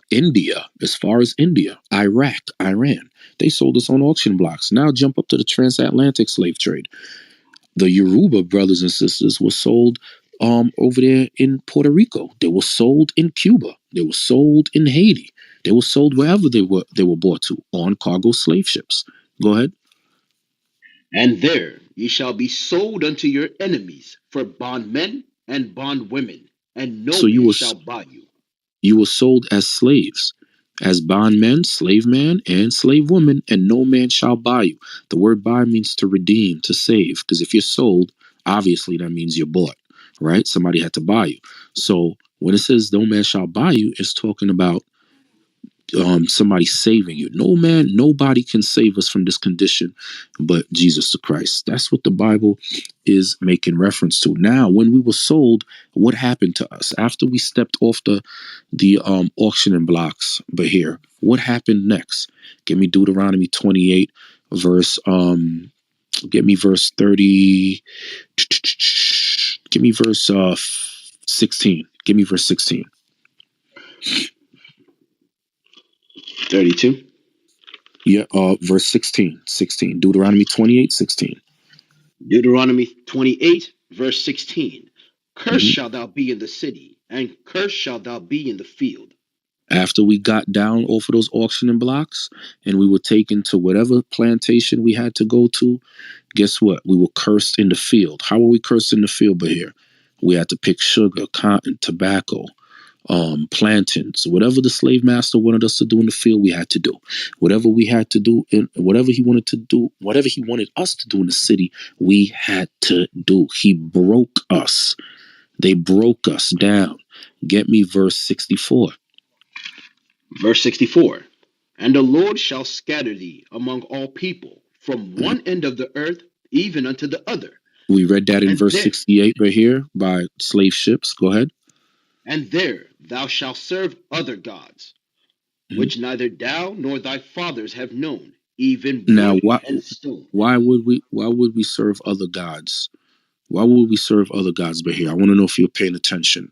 India, as far as India, Iraq, Iran. They sold us on auction blocks. Now jump up to the transatlantic slave trade. The Yoruba brothers and sisters were sold over there in Puerto Rico. They were sold in Cuba. They were sold in Haiti. They were sold wherever they were brought to on cargo slave ships. Go ahead. And there ye shall be sold unto your enemies for bondmen and bondwomen, and no So man shall buy you. you were sold as slaves, as bondmen, slave man, and slave woman, and no man shall buy you. The word buy means to redeem, to save. Because if you're sold, obviously that means you're bought, right? Somebody had to buy you. So when it says no man shall buy you, it's talking about somebody saving you. No man, nobody can save us from this condition but Jesus the Christ. That's what the Bible is making reference to. Now, when we were sold, what happened to us after we stepped off the auctioning blocks? But here, what happened next? Give me Deuteronomy 28, verse get me verse 30. Give me verse 16. Give me verse 16. 32. Yeah, verse 16. 16. Deuteronomy 28, 16. Deuteronomy 28, verse 16. Cursed Mm-hmm. shalt thou be in the city, and cursed shalt thou be in the field. After we got down off of those auctioning blocks and we were taken to whatever plantation we had to go to, guess what? We were cursed in the field. How were we cursed in the field? But here, we had to pick sugar, cotton, tobacco, plantains, whatever the slave master wanted us to do in the field, we had to do. Whatever we had to do, in whatever he wanted to do, whatever he wanted us to do in the city, we had to do. He broke us. They broke us down. Get me verse 64. Verse 64. And the Lord shall scatter thee among all people, from Mhm. one end of the earth even unto the other. We read that in And verse there, 68 right here by slave ships. Go ahead. and there thou shalt serve other gods, Mhm. which neither thou nor thy fathers have known, even Now, wood and stone. why would we serve other gods? Why would we serve other gods? But here, I want to know if you're paying attention.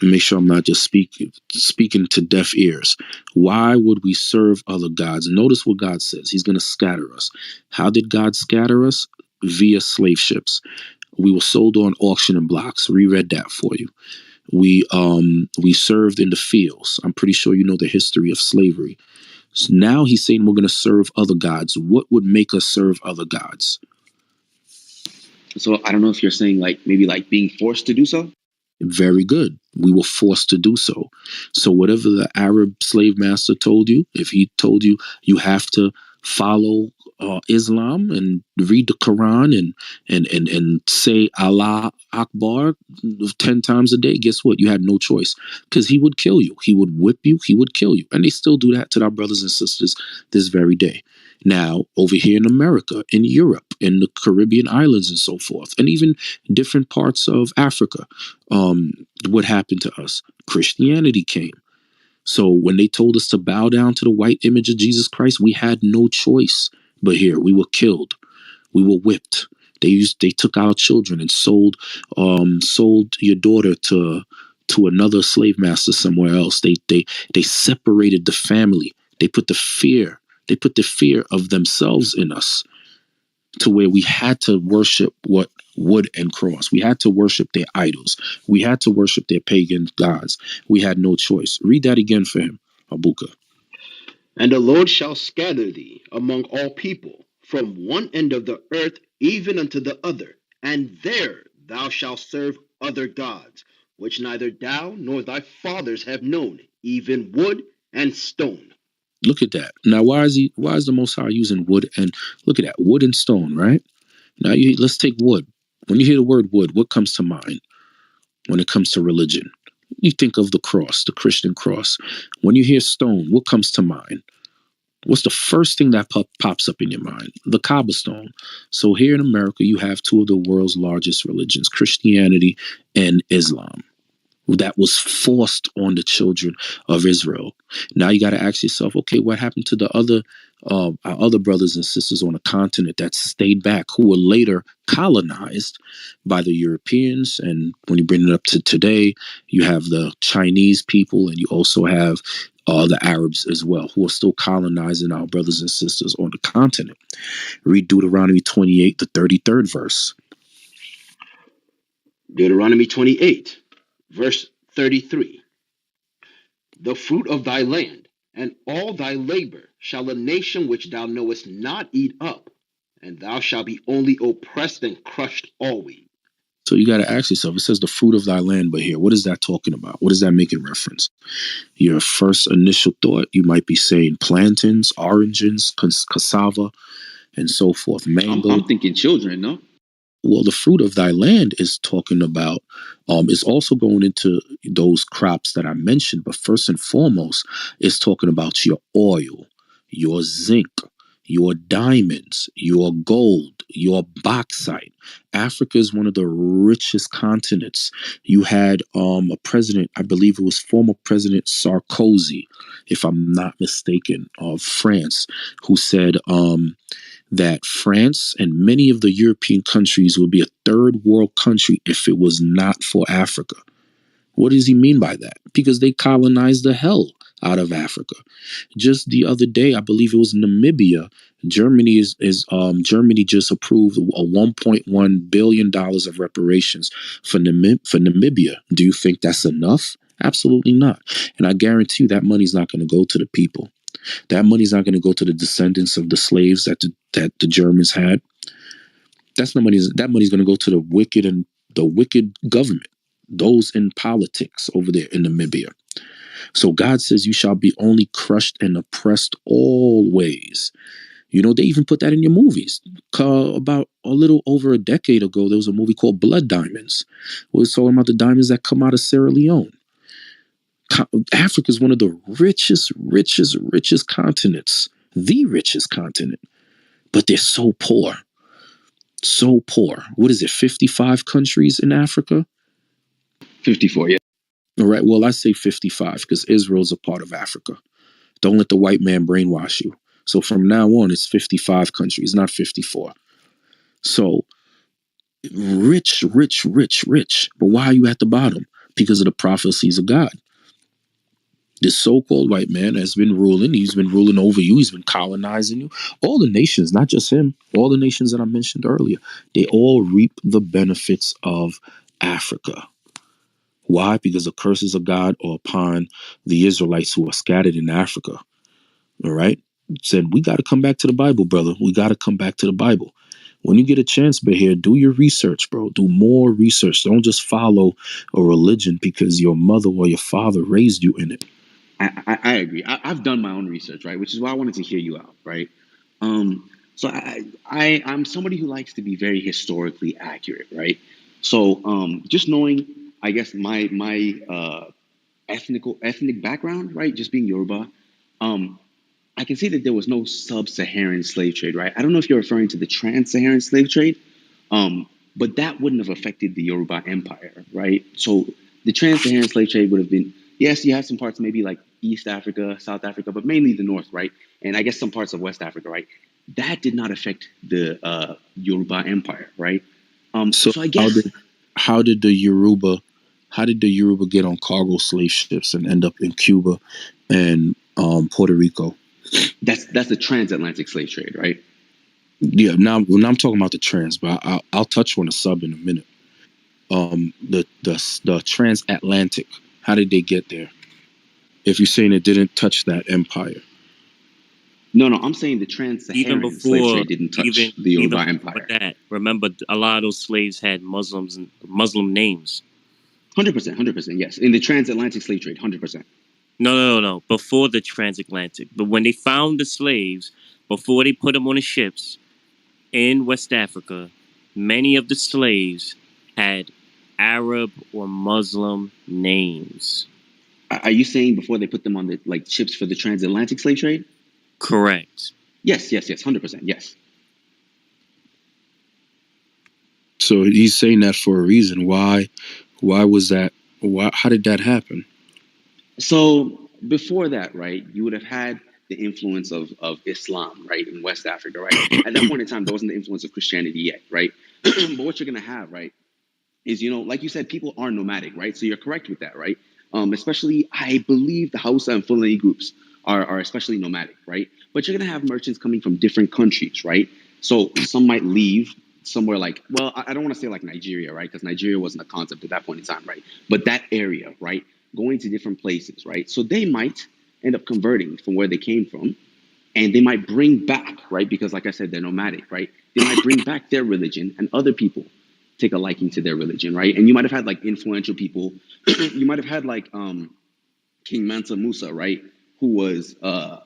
Make sure I'm not just speaking to deaf ears. Why would we serve other gods? Notice what God says. He's going to scatter us. How did God scatter us? Via slave ships. We were sold on auction and blocks. Reread that for you. We served in the fields. I'm pretty sure you know the history of slavery. So now he's saying we're going to serve other gods. What would make us serve other gods? So I don't know if you're saying like maybe like being forced to do so. Very good. We were forced to do so. So whatever the Arab slave master told you, if he told you you have to follow Islam and read the Quran and say Allah Akbar 10 times a day, guess what? You had no choice, because he would kill you. He would whip you. He would kill you. And they still do that to our brothers and sisters this very day. Now, over here in America, in Europe, in the Caribbean islands and so forth, and even different parts of Africa, what happened to us? Christianity came. So when they told us to bow down to the white image of Jesus Christ, we had no choice. But here, we were killed. We were whipped. They took our children and sold your daughter to another slave master somewhere else. They separated the family. They put the fear of themselves in us, to where we had to worship what wood and cross. We had to worship their idols. We had to worship their pagan gods. We had no choice. Read that again for him, Abuka. And the Lord shall scatter thee among all people, from one end of the earth even unto the other, and there thou shalt serve other gods, which neither thou nor thy fathers have known, even wood and stone. Look at that. Now, why is the Most High using wood and look at that, wood and stone, right? Now, let's take wood. When you hear the word wood, what comes to mind when it comes to religion? You think of the cross, the Christian cross. When you hear stone, what comes to mind? What's the first thing that pops up in your mind? The Kaaba stone. So here in America, you have two of the world's largest religions, Christianity and Islam, that was forced on the children of Israel. Now you got to ask yourself, okay, what happened to the other our other brothers and sisters on the continent that stayed back, who were later colonized by the Europeans? And when you bring it up to today, you have the Chinese people, and you also have the Arabs as well, who are still colonizing our brothers and sisters on the continent. Read Deuteronomy 28, the 33rd verse. Deuteronomy 28, verse 33. The fruit of thy land and all thy labor shall a nation which thou knowest not eat up, and thou shalt be only oppressed and crushed always. So you got to ask yourself, it says the fruit of thy land, but here, what is that talking about? What does that make in reference? Your first initial thought, you might be saying plantains, oranges, cassava, and so forth, mango. I'm thinking children, no? Well, the fruit of thy land is talking about, it's also going into those crops that I mentioned, but first and foremost, it's talking about your oil, your zinc, your diamonds, your gold, your bauxite. Africa is one of the richest continents. You had a president, I believe it was former President Sarkozy, if I'm not mistaken, of France, who said, that France and many of the European countries would be a third world country if it was not for Africa. What does he mean by that? Because they colonized the hell out of Africa. Just the other day, I believe it was Namibia. Germany Germany just approved a $1.1 billion of reparations for Namibia. Do you think that's enough? Absolutely not. And I guarantee you that money's not going to go to the people. That money's not going to go to the descendants of the slaves that the Germans had. That money's going to go to the wicked government, those in politics over there in Namibia. So God says you shall be only crushed and oppressed always. You know, they even put that in your movies. About a little over a decade ago, there was a movie called Blood Diamonds. It was talking about the diamonds that come out of Sierra Leone. Africa is one of the richest continents, the richest continent, but they're so poor. So poor. What is it, 55 countries in Africa? 54, yeah. All right, well, I say 55 because Israel's a part of Africa. Don't let the white man brainwash you. So from now on, it's 55 countries, not 54. So rich. But why are you at the bottom? Because of the prophecies of God. This so-called white man has been ruling. He's been ruling over you. He's been colonizing you. All the nations, not just him, all the nations that I mentioned earlier, they all reap the benefits of Africa. Why? Because the curses of God are upon the Israelites who are scattered in Africa. All right? Said, we got to come back to the Bible, brother. We got to come back to the Bible. When you get a chance, but here, do your research, bro. Do more research. Don't just follow a religion because your mother or your father raised you in it. I agree. I've done my own research, right? Which is why I wanted to hear you out, right? So I'm somebody who likes to be very historically accurate, right? So just knowing, I guess my ethnic background, right? Just being Yoruba, um, I can see that there was no sub-Saharan slave trade, right? I don't know if you're referring to the trans-Saharan slave trade, um, but that wouldn't have affected the Yoruba Empire, right? So the trans-Saharan slave trade would have been, yes, you have some parts maybe like East Africa, South Africa, but mainly the North, right? And I guess some parts of West Africa, right? That did not affect the Yoruba Empire, right? So So I guess how did the Yoruba get on cargo slave ships and end up in Cuba and Puerto Rico? that's the transatlantic slave trade, right? Yeah, now I'm talking about the trans, but I'll touch on the sub in a minute. The transatlantic, how did they get there? If you're saying it didn't touch that empire, No, I'm saying the Even trans-Saharan slave before, trade didn't even touch the even Yoruba before Empire. that, remember a lot of those slaves had Muslims and Muslim names. 100%, yes. In the transatlantic slave trade, 100%. No. Before the transatlantic, but when they found the slaves, before they put them on the ships in West Africa, many of the slaves had Arab or Muslim names. Are you saying before they put them on the like ships for the transatlantic slave trade? Correct. Yes, 100%, yes. so he's saying that for a reason. Why was that? Why? How did that happen? So before that, right, you would have had the influence of Islam, right, in West Africa, right? At that point in time, there wasn't the influence of Christianity yet, right? But what you're gonna have, right, is, like you said, people are nomadic, right? So you're correct with that, right? Especially, I believe the Hausa and Fulani groups are especially nomadic, right? But you're gonna have merchants coming from different countries, right? So some might leave somewhere like, well, I don't want to say like Nigeria, right? Because Nigeria wasn't a concept at that point in time, right? But that area, right? Going to different places, right? So they might end up converting from where they came from, and they might bring back, right? Because like I said, they're nomadic, right? They might bring back their religion, and other people take a liking to their religion, right? And you might have had like influential people. You might have had like King Mansa Musa, right? Who was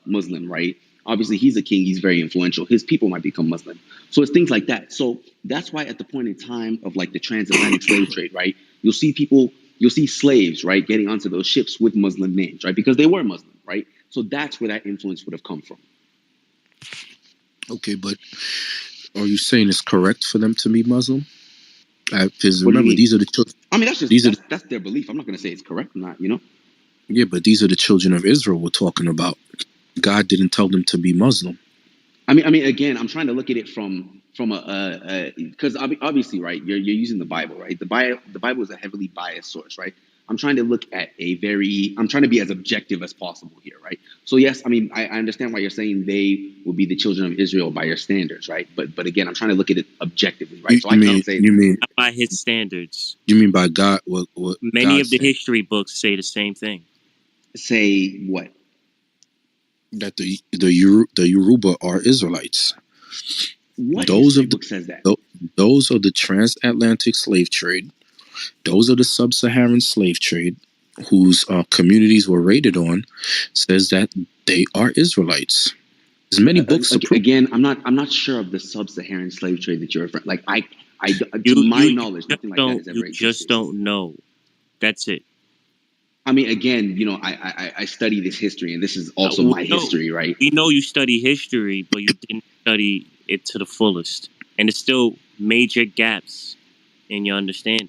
Muslim, right? Obviously, he's a king. He's very influential. His people might become Muslim. So it's things like that. So that's why at the point in time of like the transatlantic slave trade, right? You'll see slaves, right, getting onto those ships with Muslim names, right? Because they were Muslim, right? So that's where that influence would have come from. Okay, but are you saying it's correct for them to be Muslim? Because What do you remember, mean? these are the children. I mean, that's just These are the, that's their belief. I'm not going to say it's correct or not. yeah, but these are the children of Israel we're talking about. God didn't tell them to be Muslim. I mean, again, I'm trying to look at it from a because obviously, right, you're using the Bible, right? The Bible is a heavily biased source, right? I'm trying to look at I'm trying to be as objective as possible here, right? So yes, I mean, I understand why you're saying they will be the children of Israel by your standards, right? But again, I'm trying to look at it objectively, right? You, So I you mean can't say you mean Not by his standards. you mean by God? What Many God of the said history books say the same thing. say what. that the Yoruba are Israelites. What Those history of the book says that? tho- those of the transatlantic slave trade. Those are the sub-Saharan slave trade, whose communities were raided on, says that they are Israelites. There's many books to prove. Again, I'm not sure of the sub-Saharan slave trade that you're referring. Like to You my you knowledge, nothing like that has you ever just existed. don't know. That's it. I mean, again, I study this history, and this is also We my know history, right? we know you study history, but you didn't study it to the fullest, and there's still major gaps in your understanding.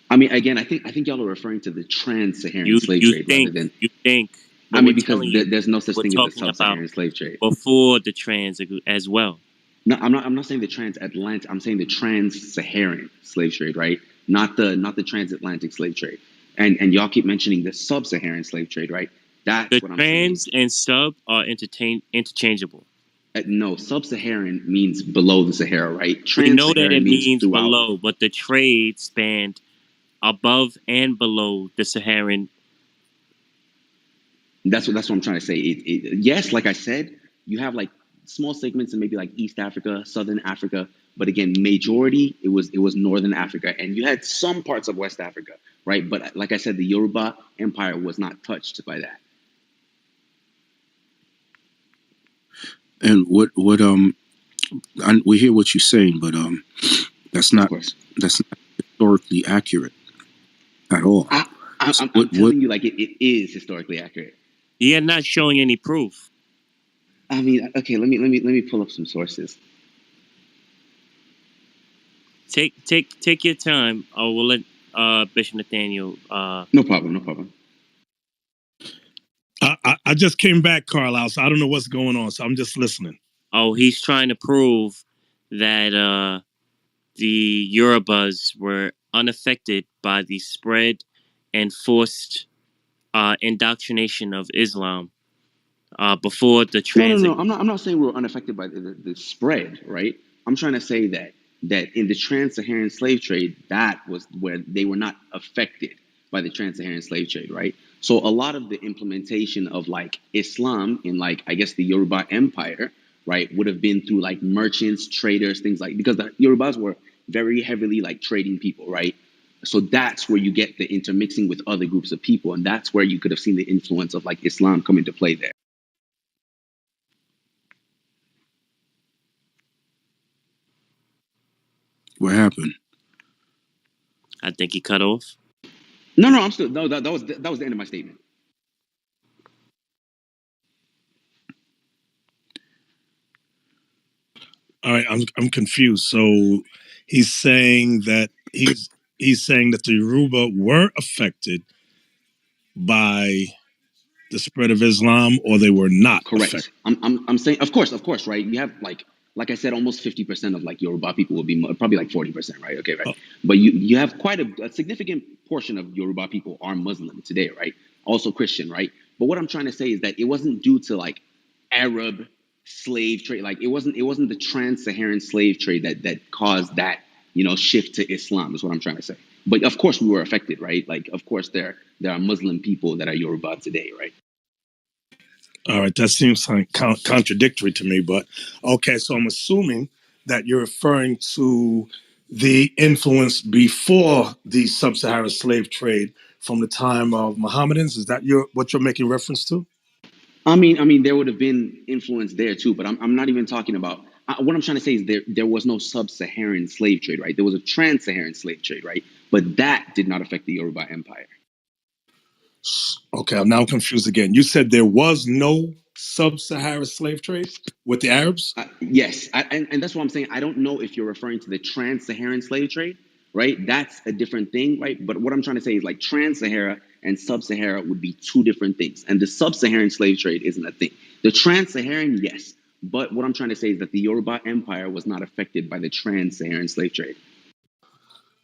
I mean, again, I think y'all are referring to the trans-Saharan You slave you trade rather think than. you think, I but we're mean, because telling you there's no such we're thing as a talking about sub-Saharan slave trade. before the trans as well. No, I'm not saying the transatlantic. I'm saying the trans-Saharan slave trade, right? Not the transatlantic slave trade. And y'all keep mentioning the sub-Saharan slave trade, right? The That's what I'm saying. trans and sub are interchangeable. No, sub-Saharan means below the Sahara, right? We know that Trans-Saharan it means means throughout. below, but the trade spanned above and below the Saharan. That's what I'm trying to say. Yes, like I said, you have like small segments in maybe like East Africa, Southern Africa, but again, majority it was Northern Africa, and you had some parts of West Africa, right? But like I said, the Yoruba Empire was not touched by that. And we hear what you're saying, but that's Of not course. that's not historically accurate at all. I, I So I'm what I'm telling you, like it is historically accurate. You're not showing any proof. I mean, okay, let me pull up some sources. Take your time. We'll let Bishop Nathaniel. No problem, no problem. I just came back, Carlisle, so I don't know what's going on, so I'm just listening. He's trying to prove that the Yorubas were unaffected by the spread and forced indoctrination of Islam before the No. transit. I'm not saying we were unaffected by the spread, right? I'm trying to say that in the trans-Saharan slave trade, that was where they were not affected by the trans-Saharan slave trade, right? So a lot of the implementation of like Islam in like I guess the Yoruba Empire, right, would have been through like merchants, traders, things like because the Yorubas were very heavily like trading people, right? So that's where you get the intermixing with other groups of people, and that's where you could have seen the influence of like Islam come into play there. what happened? I think he cut off. No. I'm still no. That was the end of my statement. All right, I'm confused. So he's saying that he's saying that the Yoruba were affected by the spread of Islam, or they were not affected. Correct. I'm saying, of course, right? You have like I said, almost 50% of like Yoruba people will be probably like 40%, right? Okay, right. Oh, But you have quite a significant portion of Yoruba people are Muslim today, right? Also Christian, right? But what I'm trying to say is that it wasn't due to like Arab slave trade. Like it wasn't the trans-Saharan slave trade that caused that shift to Islam. Is what I'm trying to say. But of course we were affected, right? Like of course there are Muslim people that are Yoruba today, right? all right, that seems like contradictory to me, but okay. So I'm assuming that you're referring to the influence before the sub-Saharan slave trade from the time of Mohammedans. Is that what you're making reference to? I mean, there would have been influence there too, but I'm not even talking about. What I'm trying to say is there was no sub-Saharan slave trade, right? There was a trans-Saharan slave trade, right? But that did not affect the Yoruba Empire. Okay, I'm now confused again. You said there was no sub-Saharan slave trade with the Arabs? Yes, and that's what I'm saying. I don't know if you're referring to the trans-Saharan slave trade, right? That's a different thing, right? But what I'm trying to say is like trans-Sahara and sub-Sahara would be two different things, and the sub-Saharan slave trade isn't a thing. The trans-Saharan, yes, but what I'm trying to say is that the Yoruba Empire was not affected by the trans-Saharan slave trade.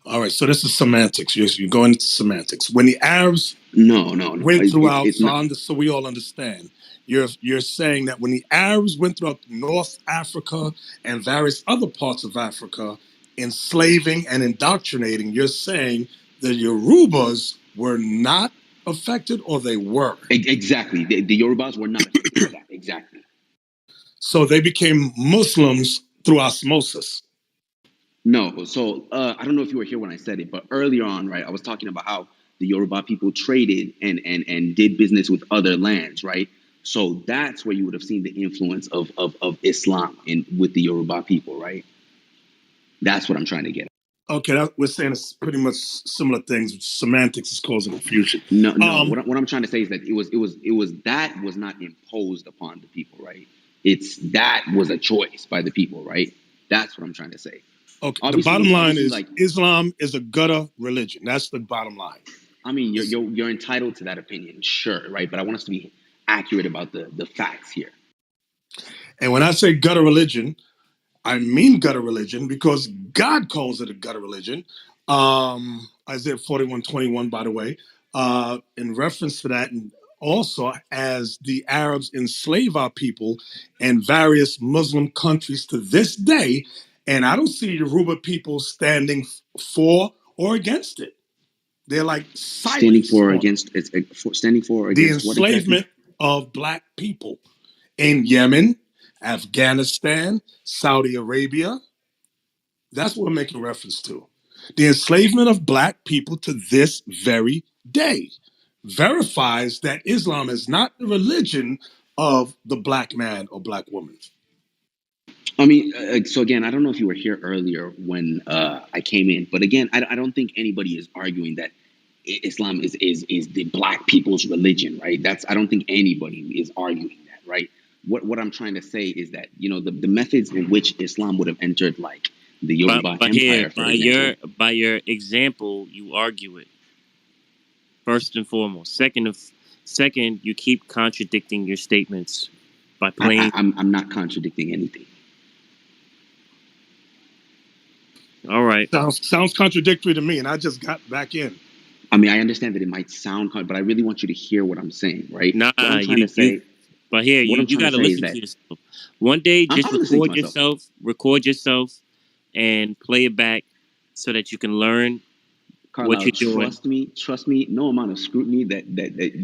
All right, so this is semantics. You're going into semantics. When the Arabs No. went throughout, It's not. so we all understand. You're saying that when the Arabs went throughout North Africa and various other parts of Africa, enslaving and indoctrinating, you're saying the Yorubas were not affected, or they were. Exactly. The Yorubas were not affected by that. Exactly. So they became Muslims through osmosis. No. So I don't know if you were here when I said it, but earlier on, right, I was talking about how the Yoruba people traded and did business with other lands, right? So that's where you would have seen the influence of Islam in with the Yoruba people, right? That's what I'm trying to get at. Okay, we're saying it's pretty much similar things. Semantics is causing confusion. No. Um, What I'm trying to say is that it was that was not imposed upon the people, right? It's that was a choice by the people, right? That's what I'm trying to say. okay, the bottom Obviously, line obviously, is like Islam is a gutter religion. That's the bottom line. I mean, you're entitled to that opinion, sure, right? But I want us to be accurate about the facts here. And when I say gutter religion, I mean gutter religion because God calls it a gutter religion. Isaiah 41:21, by the way, in reference to that, and also as the Arabs enslave our people in various Muslim countries to this day. And I don't see Yoruba people standing for or against it. They're like Standing silence for on it. against standing for The against what exactly? enslavement of black people in Yemen, Afghanistan, Saudi Arabia. That's what we're making reference to. The enslavement of black people to this very day verifies that Islam is not the religion of the black man or black woman. I mean, so again, I don't know if you were here earlier when I came in, but again, I don't think anybody is arguing that Islam is the black people's religion, right? That's I don't think anybody is arguing that, right? What I'm trying to say is that the methods in which Islam would have entered like the Yoruba But here, Empire, for example. by your example, you argue it first and foremost. Second, you keep contradicting your statements by playing. I'm not contradicting anything. All right. Sounds contradictory to me, and I just got back in. I mean, I understand that it might sound, but I really want you to hear what I'm saying, right? Nah, What I'm trying to you. say, But here, what I'm you trying to got to say is listen that to yourself. One day, just I'm listening to myself. record yourself, and play it back so that you can learn what Carlisle, you're doing. trust me. No amount of scrutiny that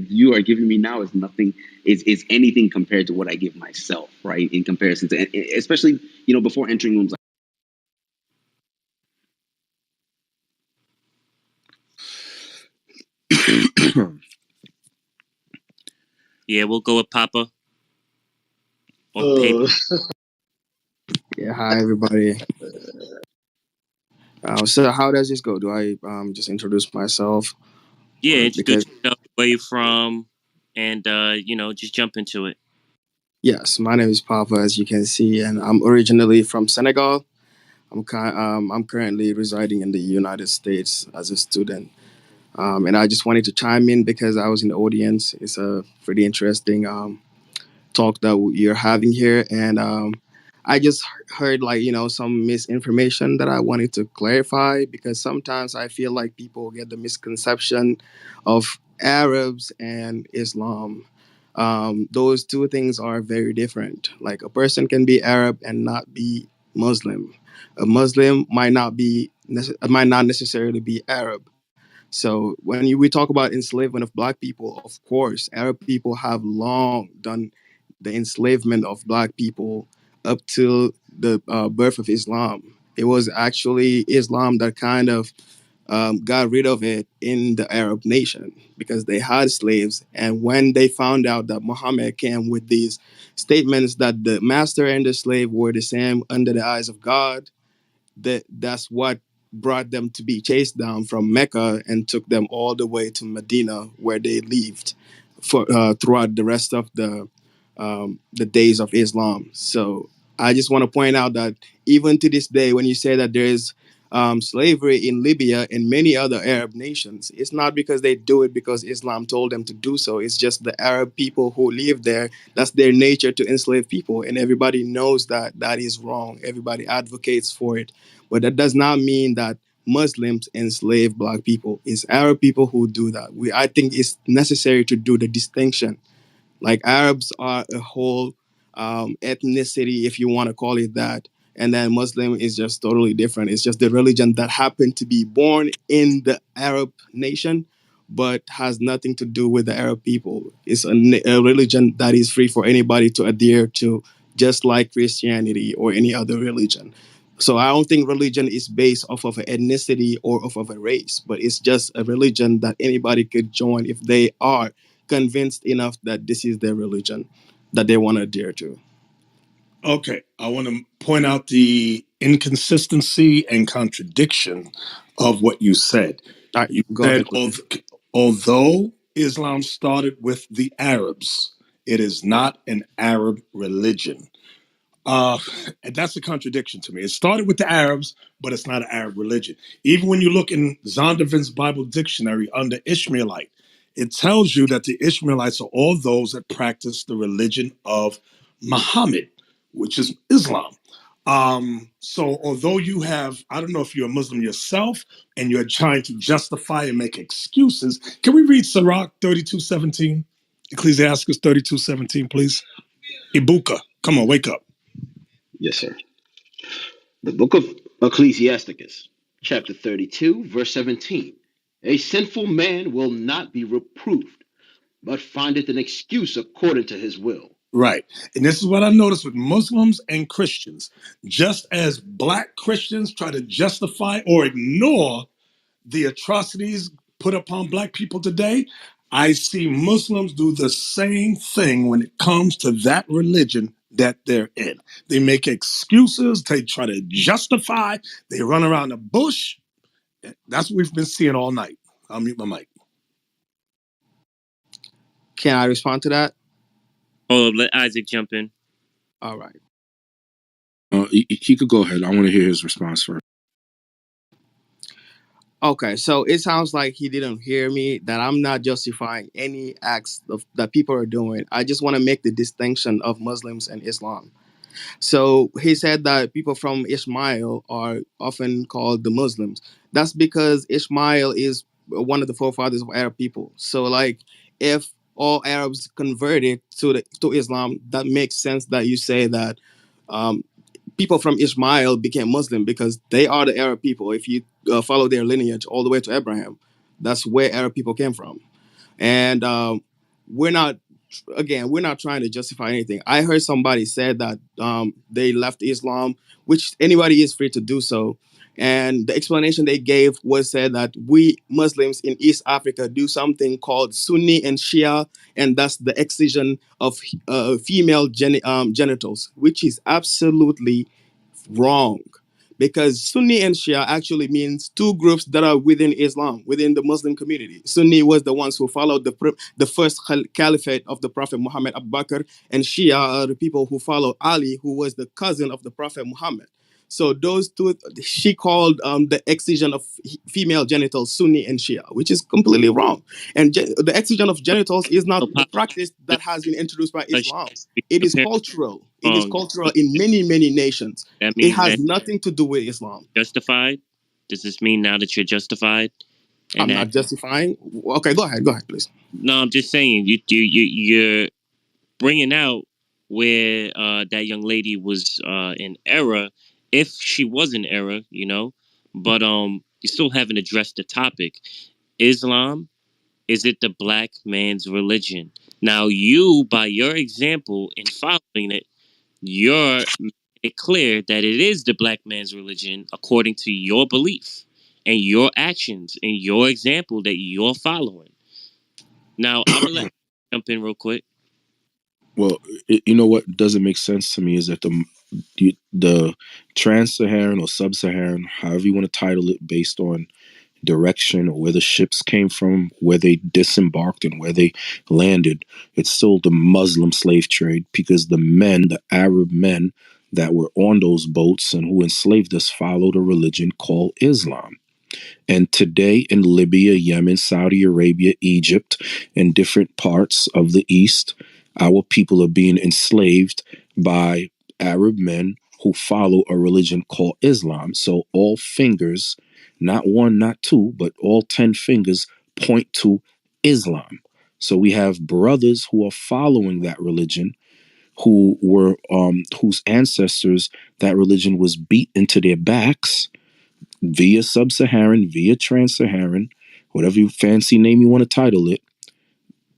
you are giving me now is nothing, is anything compared to what I give myself, right? In comparison to, especially before entering rooms. Yeah, we'll go with Papa or Paper. Uh, Yeah, hi everybody. So how does this go? Do I just introduce myself, Yeah, or introduce because yourself, where you're from, and just jump into it. yes, my name is Papa, as you can see, and I'm originally from Senegal. I'm currently residing in the United States as a student, and I just wanted to chime in because I was in the audience. It's a pretty interesting talk that you're having here, and I just heard like some misinformation that I wanted to clarify because sometimes I feel like people get the misconception of Arabs and Islam. Those two things are very different. Like a person can be Arab and not be Muslim. A Muslim might not necessarily be Arab. So we talk about enslavement of black people, of course, Arab people have long done the enslavement of black people up till the birth of Islam. It was actually Islam that kind of got rid of it in the Arab nation because they had slaves. And when they found out that Muhammad came with these statements that the master and the slave were the same under the eyes of God, that's what brought them to be chased down from Mecca and took them all the way to Medina, where they lived for throughout the rest of the days of Islam. So I just want to point out that even to this day, when you say that there is slavery in Libya and many other Arab nations, it's not because they do it because Islam told them to do so. It's just the Arab people who live there. That's their nature to enslave people, and everybody knows that that is wrong. Everybody advocates for it, but that does not mean that Muslims enslave black people. It's Arab people who do that. I think it's necessary to do the distinction. Like Arabs are a whole ethnicity, if you want to call it that. And then Muslim is just totally different. It's just the religion that happened to be born in the Arab nation, but has nothing to do with the Arab people. It's a religion that is free for anybody to adhere to, just like Christianity or any other religion. So I don't think religion is based off of an ethnicity or off of a race, but it's just a religion that anybody could join if they are convinced enough that this is their religion that they want to adhere to. Okay, I want to point out the inconsistency and contradiction of what you said. All right, You go said, ahead, please. although Islam started with the Arabs, it is not an Arab religion. Uh, and that's a contradiction to me. It started with the Arabs, but it's not an Arab religion. Even when you look in Zondervan's Bible dictionary under Ishmaelite, it tells you that the Ishmaelites are all those that practice the religion of Muhammad, which is Islam. So although you have, I don't know if you're a Muslim yourself and you're trying to justify and make excuses, can we read Sirach 32:17? Ecclesiastes 32:17, please. Ibuka, come on, wake up. Yes, sir. The book of Ecclesiasticus, chapter 32, verse 17. A sinful man will not be reproved, but findeth an excuse according to his will. Right. And this is what I noticed with Muslims and Christians. Just as black Christians try to justify or ignore the atrocities put upon black people today, I see Muslims do the same thing when it comes to that religion that they're in. They make excuses, they try to justify, they run around the bush. That's what we've been seeing all night. I'll mute my mic. Can I respond to that? Oh, let Isaac jump in. All right. He could go ahead. I want to hear his response first. Okay, so it sounds like he didn't hear me, that I'm not justifying any acts that people are doing. I just want to make the distinction of Muslims and Islam. So he said that people from Ishmael are often called the Muslims. That's because Ishmael is one of the forefathers of Arab people. So, like, if all Arabs converted to Islam, that makes sense that you say that um, people from Ishmael became Muslim because they are the Arab people. If you follow their lineage all the way to Abraham, that's where Arab people came from. And we're not, again, we're not trying to justify anything. I heard somebody said that they left Islam, which anybody is free to do so. And the explanation they gave was said that we Muslims in East Africa do something called Sunni and Shia, and that's the excision of female genitals, which is absolutely wrong, because Sunni and Shia actually means two groups that are within Islam, within the Muslim community. Sunni was the ones who followed the first caliphate of the Prophet Muhammad, Abu Bakr, and Shia are the people who follow Ali, who was the cousin of the Prophet Muhammad. So those two, she called the excision of female genitals Sunni and Shia, which is completely wrong. And the excision of genitals is not So, the Pop, practice that has been introduced by because Islam. you're It is comparing cultural. It is wrong, cultural in many, many nations. that It means has that nothing to do with Islam. justified? Does this mean now that you're justified? And I'm that not justifying. Okay, go ahead. Go ahead, please. no, I'm just saying you're bringing out where that young lady was in error, if she was in error, but you still haven't addressed the topic. Islam, is it the black man's religion? Now, you, by your example in following it, you're making it clear that it is the black man's religion according to your belief and your actions and your example that you're following. Now, I'm gonna let you jump in real quick. Well, you know what doesn't make sense to me is that the trans-Saharan or sub-Saharan, however you want to title it, based on direction or where the ships came from, where they disembarked and where they landed, it's still the Muslim slave trade, because the Arab men that were on those boats and who enslaved us followed a religion called Islam. And today in Libya, Yemen, Saudi Arabia, Egypt, and different parts of the East, our people are being enslaved by Arab men who follow a religion called Islam. So all fingers, not one, not two, but all 10 fingers point to Islam. So we have brothers who are following that religion, who were whose ancestors, that religion was beat into their backs via sub-Saharan, via trans-Saharan, whatever you fancy name you want to title it.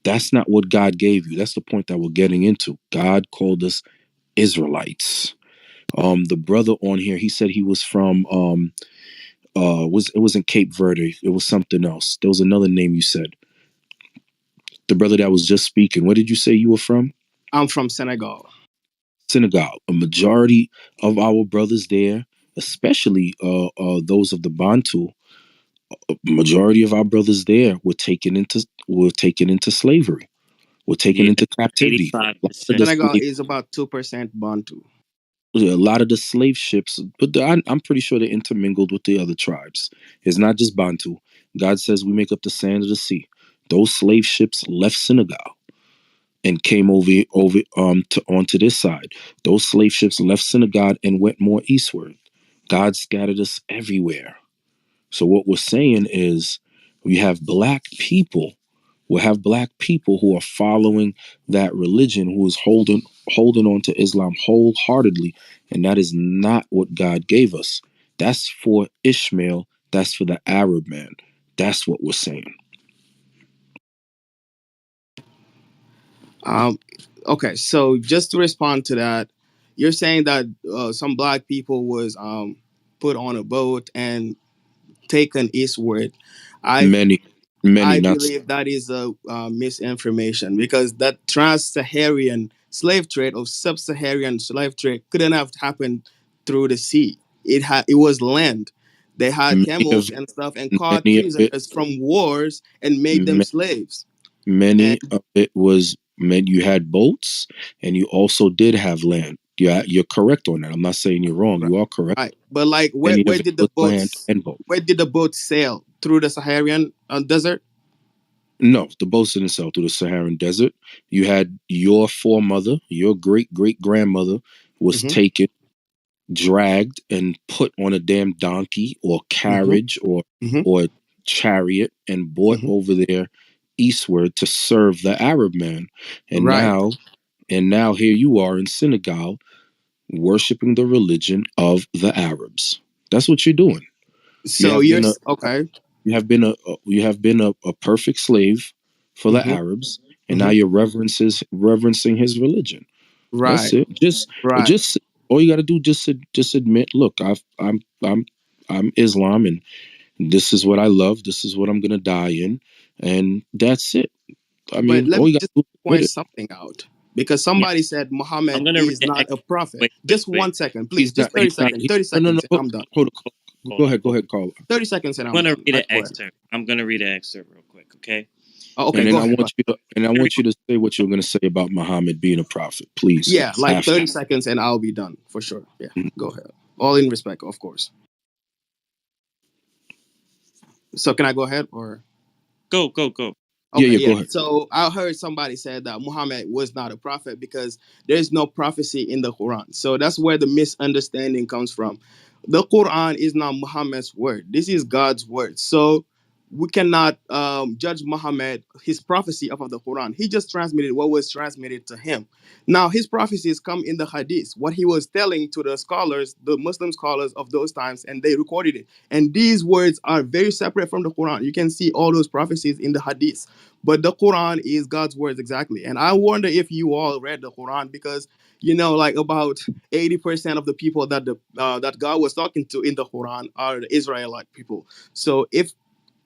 That's not what God gave you. That's the point that we're getting into. God called us Israelites. The brother on here, he said he was from it wasn't Cape Verde. It was something else. There was another name you said. The brother that was just speaking. Where did you say you were from? I'm from Senegal. Senegal. A majority of our brothers there, especially those of the Bantu, majority of our brothers there were taken into slavery, were taken Yeah, into captivity. A lot of 85%. the Senegal slave, is about 2% Bantu. a lot of the slave ships, but I'm pretty sure they intermingled with the other tribes. It's not just Bantu. God says we make up the sand of the sea. Those slave ships left Senegal and came onto this side. Those slave ships left Senegal and went more eastward. God scattered us everywhere. So what we're saying is we have black people. We'll have black people who are following that religion, who is holding on to Islam wholeheartedly, and that is not what God gave us. That's for Ishmael. That's for the Arab man. That's what we're saying. Um, okay, so just to respond to that, you're saying that some black people was put on a boat and taken eastward. I Many. Many, I not believe that is a misinformation, because that trans-Saharan slave trade or sub-Saharan slave trade couldn't have happened through the sea. It was land. They had many of camels and stuff and caught many of it. prisoners from wars and made them ma- slaves. And Many of it was meant you had boats, and you also did have land. You're correct on that. I'm not saying you're wrong. right, You are correct. right. But like, Many where of it did the was land boats and boat. where did the boats sail through the Saharan desert? No, the boats didn't sail through the Saharan desert. You had your foremother, your great great grandmother was Mm-hmm. taken, dragged, and put on a damn donkey or Mm-hmm. carriage Mm-hmm. or chariot and brought Mm-hmm. over there eastward to serve the Arab man. And Right. now here you are in Senegal worshiping the religion of the Arabs. That's what you're doing. You So have been a okay. you have been a perfect slave for the Mm-hmm. Arabs, and now Mm-hmm. you're reverencing his religion. That's Right. it. Right. Just all you got to do just admit, look, I'm Islam, and this is what I love. This is what I'm gonna die in, and that's it. I But mean, let all me you got just to do is admit point it. something out, because Yeah, somebody said I'm Muhammad gonna read is the not a excerpt. prophet. Wait, Just wait. 1 second, please. He's Just not. Let me 30 He's not. read seconds. it. 30 No, no, seconds no. and I'm done. Hold on. Hold Go on, ahead. Go hold on. ahead, Carl. 30 seconds and I'm I'm gonna done. read I an swear. excerpt. I'm gonna read an excerpt real quick, okay? Oh, okay, And then go ahead. Go ahead. I Very want you to say what you're going to say about Muhammad being a prophet, please. Yeah, like After. 30 seconds and I'll be done for sure. Yeah, go ahead. All in respect, of course. So can I go ahead or? go, go, go. Yeah, Okay, yeah. yeah. Go ahead. So I heard somebody said that Muhammad was not a prophet because there's no prophecy in the Quran. So that's where the misunderstanding comes from. The Quran is not Muhammad's word. This is God's word. So we cannot judge Muhammad, his prophecy of the Quran. He just transmitted what was transmitted to him. Now, his prophecies come in the Hadith, what he was telling to the scholars, the Muslim scholars of those times, and they recorded it. And these words are very separate from the Quran. You can see all those prophecies in the Hadith, but the Quran is God's words exactly. And I wonder if you all read the Quran, because like about 80% of the people that God was talking to in the Quran are the Israelite people. So if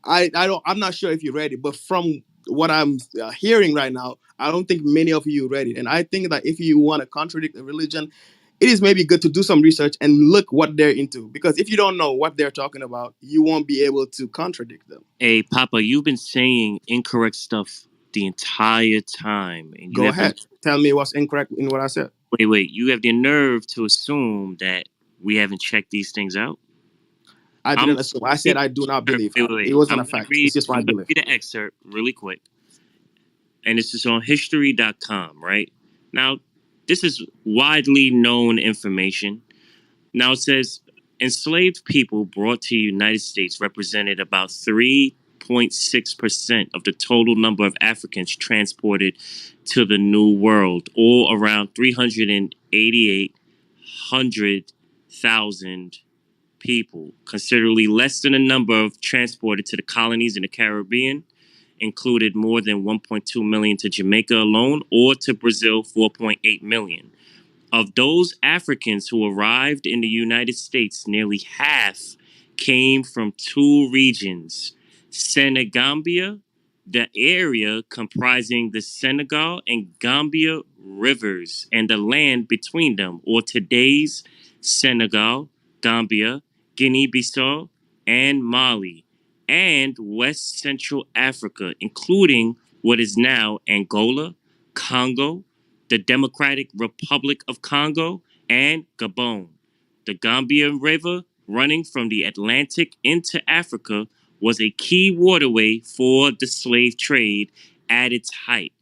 I'm not sure if you read it, but from what I'm hearing right now, I don't think many of you read it. And I think that if you want to contradict a religion, it is maybe good to do some research and look what they're into, because if you don't know what they're talking about, you won't be able to contradict them. Hey, Papa, you've been saying incorrect stuff the entire time, and you Go have the ahead, tell me what's incorrect in what I said. wait. You have the nerve to assume that we haven't checked these things out. I I'm didn't assume. I wait, said I do not believe. It wait. wasn't a fact. It's just I'm my gonna belief. read an excerpt really quick, and this is on history.com. Right now, this is widely known information. Now it says enslaved people brought to the United States represented about 3.6% of the total number of Africans transported to the New World, or around 388,000 people, considerably less than the number of transported to the colonies in the Caribbean, included more than 1.2 million to Jamaica alone, or to Brazil, 4.8 million. Of those Africans who arrived in the United States, nearly half came from two regions: Senegambia, the area comprising the Senegal and Gambia rivers and the land between them, or today's Senegal, Gambia, Guinea Bissau, and Mali, and West Central Africa, including what is now Angola, Congo, the Democratic Republic of Congo, and Gabon. The Gambia River, running from the Atlantic into Africa, was a key waterway for the slave trade at its height.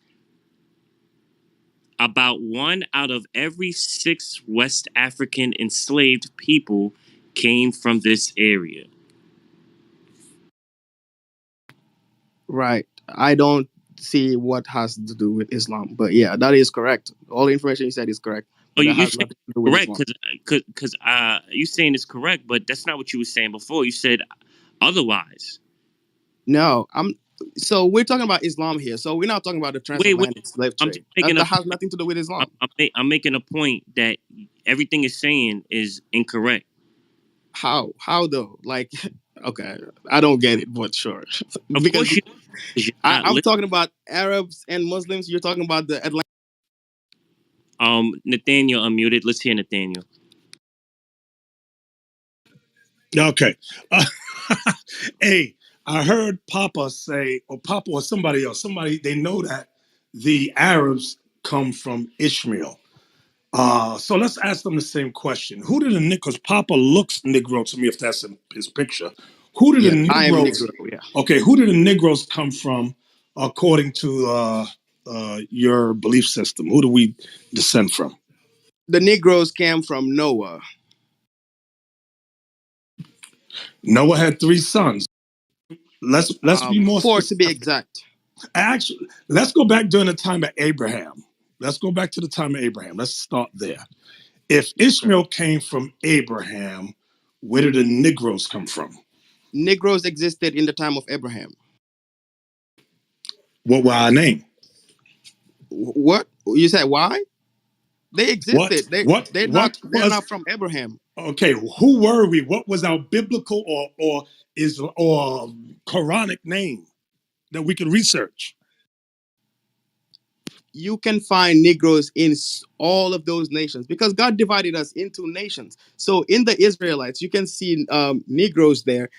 About one out of every six West African enslaved people came from this area. Right. I don't see what has to do with Islam, but yeah, that is correct. All the information you said is correct, Oh, but that you has saying nothing to do with correct Islam. because you saying it's correct, but that's not what you were saying before. You said otherwise. No, I'm. So we're talking about Islam here. So we're not talking about the Wait. transatlantic slave I'm just trade. making a That has point. nothing to do with Islam. I'm making a point that everything is saying is incorrect. How? How though? Like, Okay, I don't get it, but sure. Of Because course you, 'cause you're not I'm listening. talking about Arabs and Muslims. You're talking about the Atlantic. Nathaniel unmuted. Let's hear Nathaniel. Okay. Uh, hey, I heard Papa say, or Papa or somebody else, somebody, they know that the Arabs come from Ishmael. So let's ask them the same question. Who did the Negroes, Papa looks Negro to me if that's in his picture. Who did Yes, the I am a Negroes, Negro. Yeah, okay, who did the Negroes come from according to your belief system? Who do we descend from? the Negroes came from Noah. Noah had three sons. Let's be more Four to be specific. exact. Actually, let's go back during the time of Abraham. Let's go back to the time of Abraham. Let's start there. If Okay. Ishmael came from Abraham, where did the Negroes come from? Negroes existed in the time of Abraham. What were our name? What you said? Why they What existed? what what They're was not from Abraham. okay? Who were we? What was our biblical or Quranic name that we could research? You can find Negroes in all of those nations because God divided us into nations. So in the Israelites, you can see Negroes there.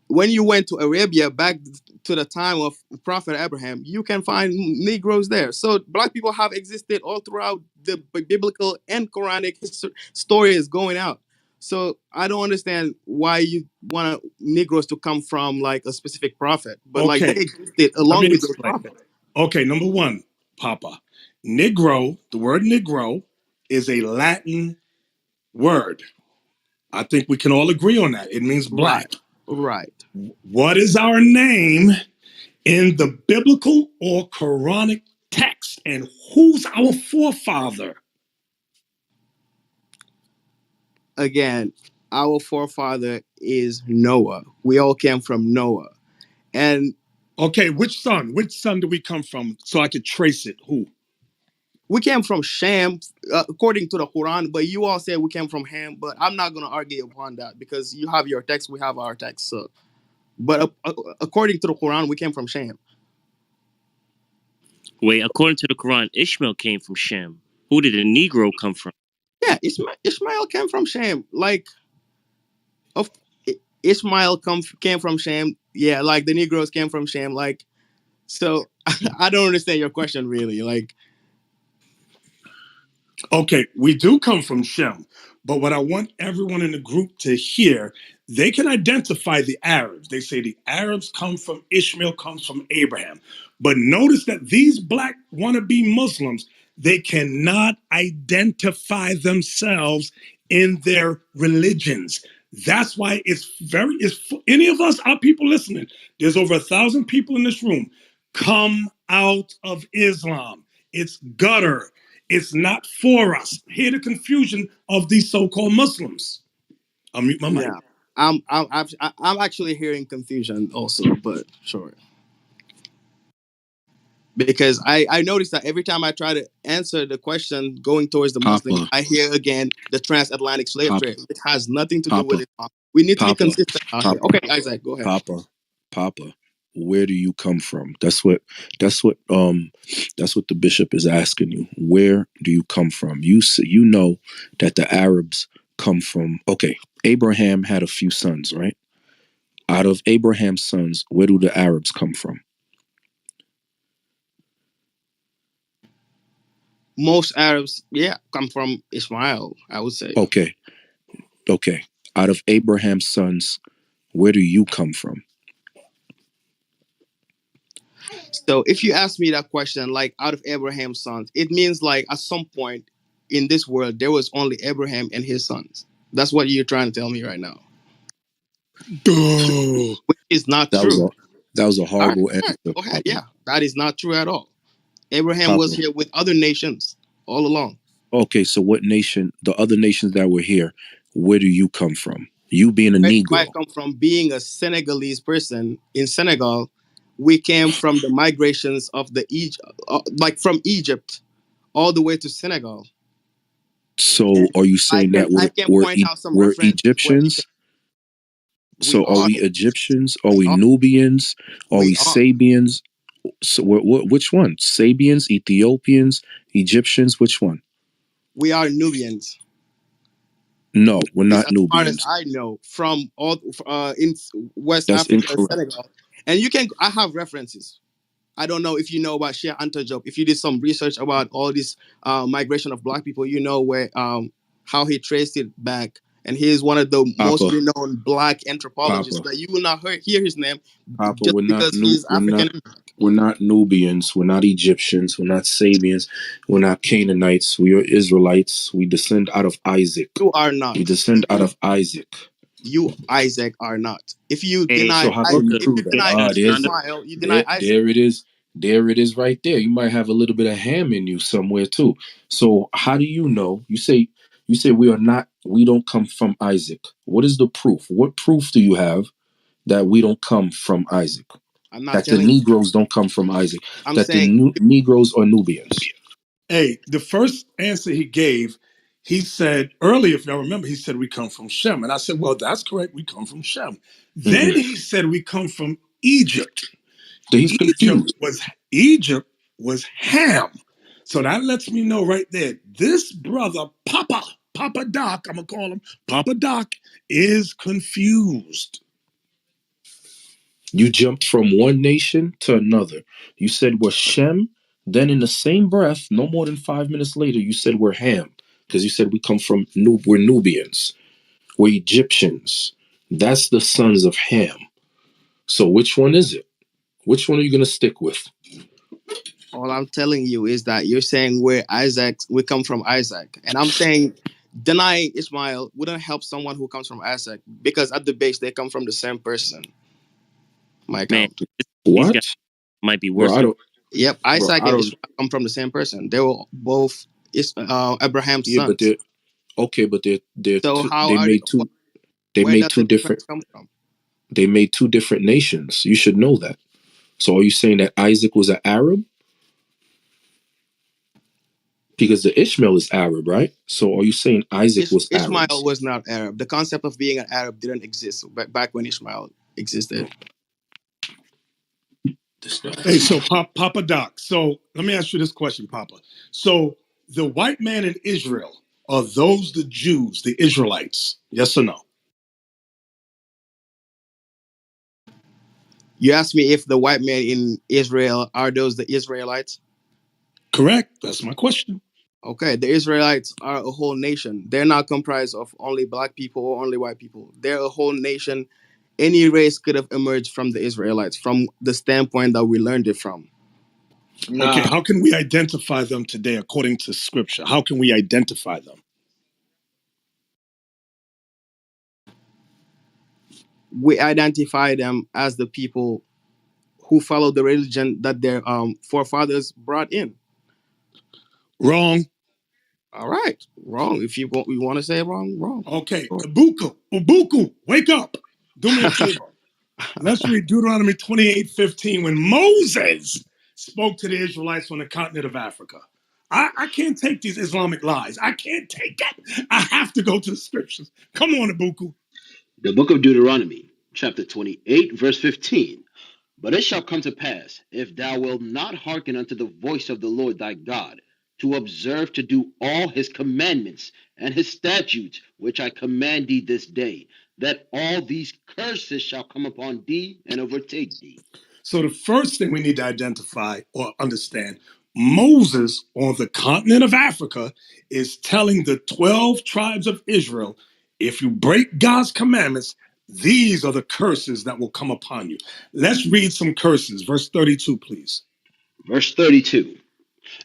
When you went to Arabia back to the time of Prophet Abraham, you can find Negroes there. So black people have existed all throughout the biblical and Quranic stories going out. So I don't understand why you want Negroes to come from like a specific prophet, but like they Okay, existed let me along with those explain. prophets. Okay, number one, Papa. Negro, the word Negro is a Latin word. I think we can all agree on that. It means Right, black. right. What is our name in the biblical or Quranic text? And who's our forefather? Again, our forefather is Noah. We all came from Noah. And Okay, which son? Which son do we come from so I could trace it? Who? we came from Shem, according to the Quran, but you all say we came from Ham. But I'm not going to argue upon that because you have your text, we have our text. So, but according to the Quran, we came from Shem. Wait, according to the Quran, Ishmael came from Shem. Who did the Negro come from? Yeah, Ishmael came from Shem. Like, of Ishmael came from Shem. Yeah, like the Negroes came from Shem. Like, so I don't understand your question really. Like, Okay, we do come from Shem, but what I want everyone in the group to hear, they can identify the Arabs. They say the Arabs come from Ishmael, comes from Abraham. But notice that these black wannabe Muslims, they cannot identify themselves in their religions. That's why it's for any of us, our people listening, there's over 1,000 people in this room. Come out of Islam. It's gutter. It's not for us. Hear the confusion of these so-called Muslims. I'll mute my mic. yeah, I'm actually hearing confusion also, but sure. Because I noticed that every time I try to answer the question going towards the Muslim, Papa, I hear again the transatlantic slave Papa, trade. It has nothing to do with Papa, Islam. We need to be Papa, consistent out here. Papa, Okay, Isaac, go ahead. Papa, Papa. Where do you come from? That's what the bishop is asking you. Where do you come from? You know that the Arabs come from. Okay, Abraham had a few sons, right? Out of Abraham's sons, where do the Arabs come from? Most Arabs, yeah, come from Ismail, I would say. Okay, okay. Out of Abraham's sons, where do you come from? So if you ask me that question, like out of Abraham's sons, it means like at some point in this world there was only Abraham and his sons. That's what you're trying to tell me right now, Duh. which is not That was true. a that was a All right, horrible all right, answer, go ahead. Papa. Yeah, that is not true at all. Abraham was Papa. here with other nations all along. Okay, so what nation, the other nations that were here, where do you come from? You being a Where do I Negro. come from? Being a Senegalese person in Senegal, we came from the migrations of like from Egypt all the way to Senegal. So And are you saying that I we're can we're, point e- out some we're references where you can. Egyptians? We So are are. we Egyptians? Are We we are. Nubians? Are We we are. Sabians? So which one? Sabians, Ethiopians, Egyptians? Which one? We are Nubians. No, we're This, not as far as Nubians. I know, from all in West That's Africa, incorrect. Senegal, and you can. I have references. I don't know if you know about Shea Antojob. If you did some research about all this migration of black people, you know where how he traced it back. And he is one of the most Papa, renowned black anthropologists. Papa, But you will not hear his name Papa. just because he is African. We're not Nubians. We're not Egyptians. We're not Sabians. We're not Canaanites. We are Israelites. We descend out of Isaac. You are We not. descend out of Isaac. You, Isaac, are not. If you Hey, So deny, how can you Booker, if you prove that? can deny can I There's kind the Ishmael, you deny there, Isaac. there it is. There it is right there. You might have a little bit of ham in you somewhere too. So how do you know? You say we don't come from Isaac. What is the proof? What proof do you have that we don't come from Isaac? I'm not That the telling. Negroes don't come from Isaac? I'm That the saying Negroes are Nubians? Hey, the first answer he gave, he said earlier, if y'all remember, he said we come from Shem. And I said, well, that's correct. We come from Shem. Hmm. Then he said we come from Egypt. So he's Egypt confused. was Egypt was Ham. So that lets me know right there. This brother, Papa Doc, I'm gonna call him Papa Doc, is confused. You jumped from one nation to another. You said we're Shem. Then, in the same breath, no more than 5 minutes later, you said we're Ham because you said we come from we're Nubians, we're Egyptians. That's the sons of Ham. So, which one is it? Which one are you going to stick with? all I'm telling you is that you're saying we're Isaac, we come from Isaac, and I'm saying denying Ishmael wouldn't help someone who comes from Isaac because at the base they come from the same person. My man, count. these guys What, might be bro? worse I than don't, Yep, bro. Isaac I and don't. Ishmael come from the same person. They were both Abraham's Yeah, but sons. they're okay. But they're So two, how they are they? made two. They Where made does the two difference different. come from? They made two different nations. You should know that. So, are you saying that Isaac was an Arab? Because the Ishmael is Arab, right? So are you saying Isaac was Ishmael Arabs? was not Arab. The concept of being an Arab didn't exist back when Ishmael existed. This guy. Hey, so Papa Doc. So let me ask you this question, Papa. So the white man in Israel, are those the Jews, the Israelites? Yes or no? You asked me if the white men in Israel are those the Israelites. Correct. That's my question. Okay, the Israelites are a whole nation. They're not comprised of only black people or only white people. They're a whole nation. Any race could have emerged from the Israelites from the standpoint that we learned it from. Okay, Nah, how can we identify them today according to scripture? How can we identify them? We identify them as the people who follow the religion that their forefathers brought in. Wrong. All right, wrong. If you want to say wrong, wrong. Okay, Ubuku, wake up. Do me a favor. Let's read Deuteronomy 28:15 when Moses spoke to the Israelites on the continent of Africa. I can't take these Islamic lies. I can't take it. I have to go to the scriptures. Come on, Ibuku. the book of Deuteronomy, chapter 28, verse 15. But it shall come to pass, if thou wilt not hearken unto the voice of the Lord thy God, to observe to do all his commandments and his statutes, which I command thee this day, that all these curses shall come upon thee and overtake thee. So the first thing we need to identify or understand, Moses on the continent of Africa is telling the 12 tribes of Israel, if you break God's commandments, these are the curses that will come upon you. Let's read some curses. Verse 32, please. Verse 32.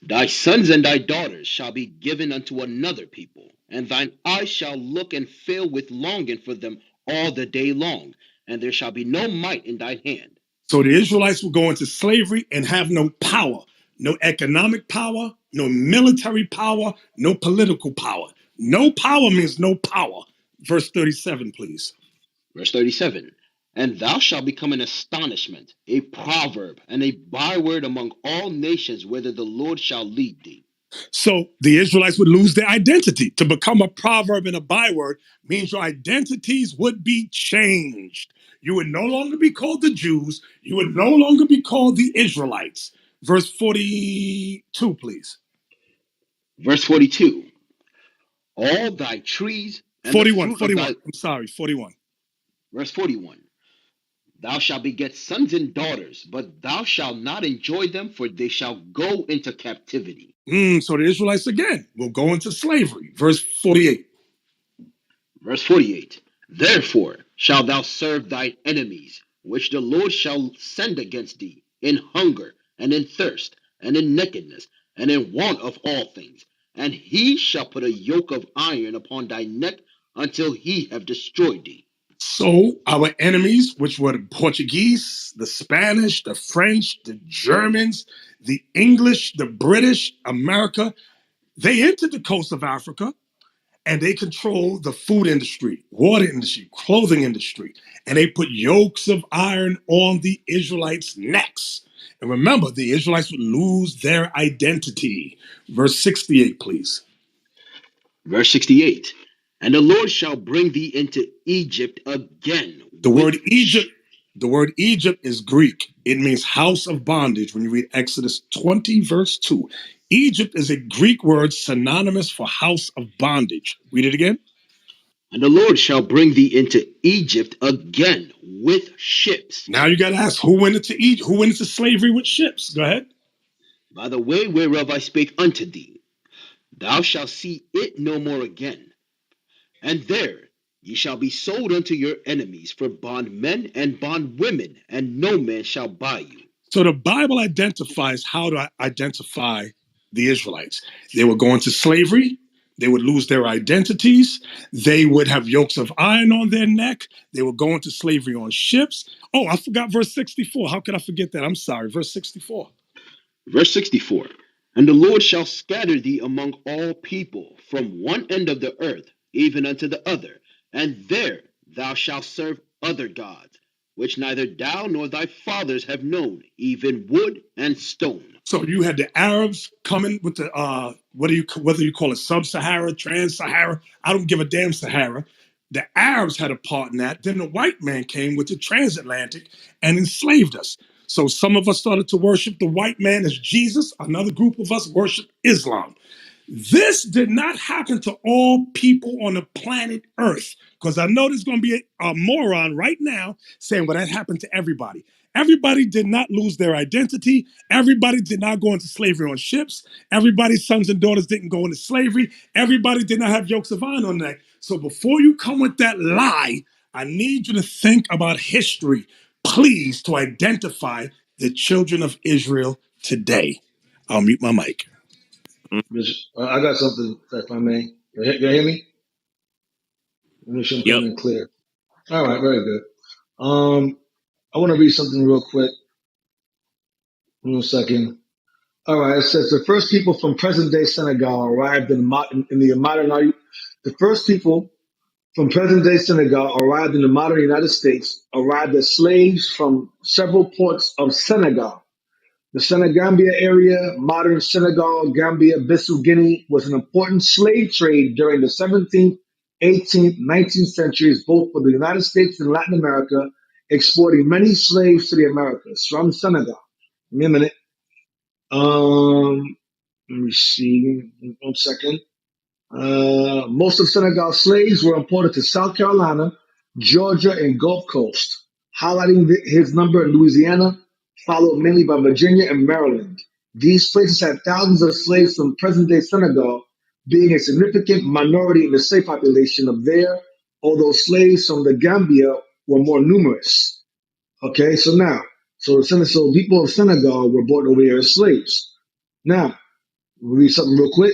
Thy sons and thy daughters shall be given unto another people, and thine eyes shall look and fill with longing for them all the day long, and there shall be no might in thine hand. So the Israelites will go into slavery and have no power, no economic power, no military power, no political power. No power means no power. Verse 37, please. Verse 37. And thou shalt become an astonishment, a proverb, and a byword among all nations, whither the Lord shall lead thee. So the Israelites would lose their identity. To become a proverb and a byword means your identities would be changed. You would no longer be called the Jews. You would no longer be called the Israelites. Verse 42, please. Verse 42. All thy trees and the 41, fruit of 41. thy. I'm sorry, 41. Verse 41. Thou shalt beget sons and daughters, but thou shalt not enjoy them, for they shall go into captivity. So the Israelites again will go into slavery. Verse 48. Verse 48. Therefore shalt thou serve thine enemies, which the Lord shall send against thee, in hunger, and in thirst, and in nakedness, and in want of all things. And he shall put a yoke of iron upon thy neck until he have destroyed thee. So our enemies, which were the Portuguese, the Spanish, the French, the Germans, the English, the British, America, they entered the coast of Africa and they controlled the food industry, water industry, clothing industry, and they put yokes of iron on the Israelites' necks. And remember, the Israelites would lose their identity. Verse 68, please. Verse 68. And the Lord shall bring thee into Egypt again The with word Egypt, the word Egypt is Greek. It means house of bondage when you read Exodus 20, verse 2. Egypt is a Greek word synonymous for house of bondage. Read it again. and the Lord shall bring thee into Egypt again with ships, Now you got to ask who went into Egypt, who went into slavery with ships. Go ahead. by the way whereof I spake unto thee. Thou shalt see it no more again. And there ye shall be sold unto your enemies for bondmen and bondwomen, and no man shall buy you. So the Bible identifies how to identify the Israelites. They were going to slavery. They would lose their identities. They would have yokes of iron on their neck. They would go into slavery on ships. Oh, I forgot verse 64. How could I forget that? I'm sorry. Verse 64. Verse 64. And the Lord shall scatter thee among all people, from one end of the earth even unto the other, and there thou shalt serve other gods, which neither thou nor thy fathers have known, even wood and stone. So you had the Arabs coming with the whether you call it sub-Sahara, trans-Sahara, I don't give a damn Sahara. The Arabs had a part in that. Then the white man came with the transatlantic and enslaved us. So some of us started to worship the white man as Jesus. Another group of us worshiped Islam. This did not happen to all people on the planet Earth. Because I know there's going to be a moron right now saying, well, that happened to everybody. Everybody did not lose their identity. Everybody did not go into slavery on ships. Everybody's sons and daughters didn't go into slavery. Everybody did not have yokes of iron on their neck. So before you come with that lie, I need you to think about history, please, to identify the children of Israel today. I'll mute my mic. I got something, if I may. You hear me? Let me make sure I'm Yep. coming in clear. All right, very good. I want to read something real quick. One second. All right, it says the first people from present-day Senegal arrived in the modern. The first people from present-day Senegal arrived in the modern United States. Arrived as slaves from several ports of Senegal. The Senegambia area, modern Senegal, Gambia, Bissau Guinea, was an important slave trade during the 17th, 18th, 19th centuries, both for the United States and Latin America, exporting many slaves to the Americas from Senegal. Give me a minute. Let me see. 1 second. Most of Senegal's slaves were imported to South Carolina, Georgia, and Gulf Coast, highlighting his number in Louisiana, followed mainly by Virginia and Maryland. These places had thousands of slaves from present-day Senegal, being a significant minority in the slave population of there, although slaves from the Gambia were more numerous. Okay, so people of Senegal were brought over here as slaves. Now, read something real quick.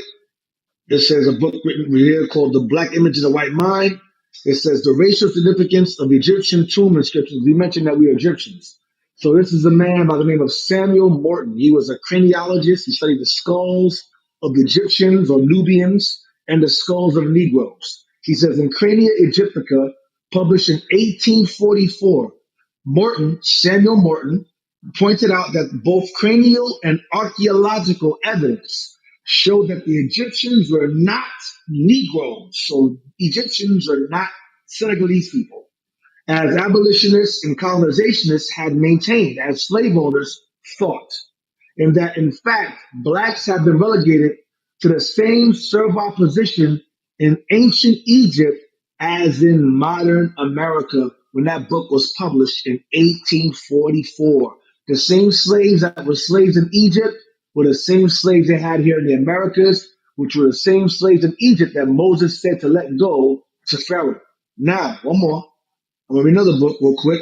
It says a book written here called The Black Image in the White Mind. It says the racial significance of Egyptian tomb inscriptions. We mentioned that we are Egyptians. So this is a man by the name of Samuel Morton. He was a craniologist. He studied the skulls of the Egyptians or Nubians and the skulls of Negroes. He says in Crania Egyptica, published in 1844, Samuel Morton, pointed out that both cranial and archaeological evidence showed that the Egyptians were not Negroes. So Egyptians are not Senegalese people, as abolitionists and colonizationists had maintained, as slave owners thought, and that in fact blacks have been relegated to the same servile position in ancient Egypt as in modern America when that book was published in 1844. The same slaves that were slaves in Egypt were the same slaves they had here in the Americas, which were the same slaves in Egypt that Moses said to let go to Pharaoh. Now, one more. I'm going to read another book real quick.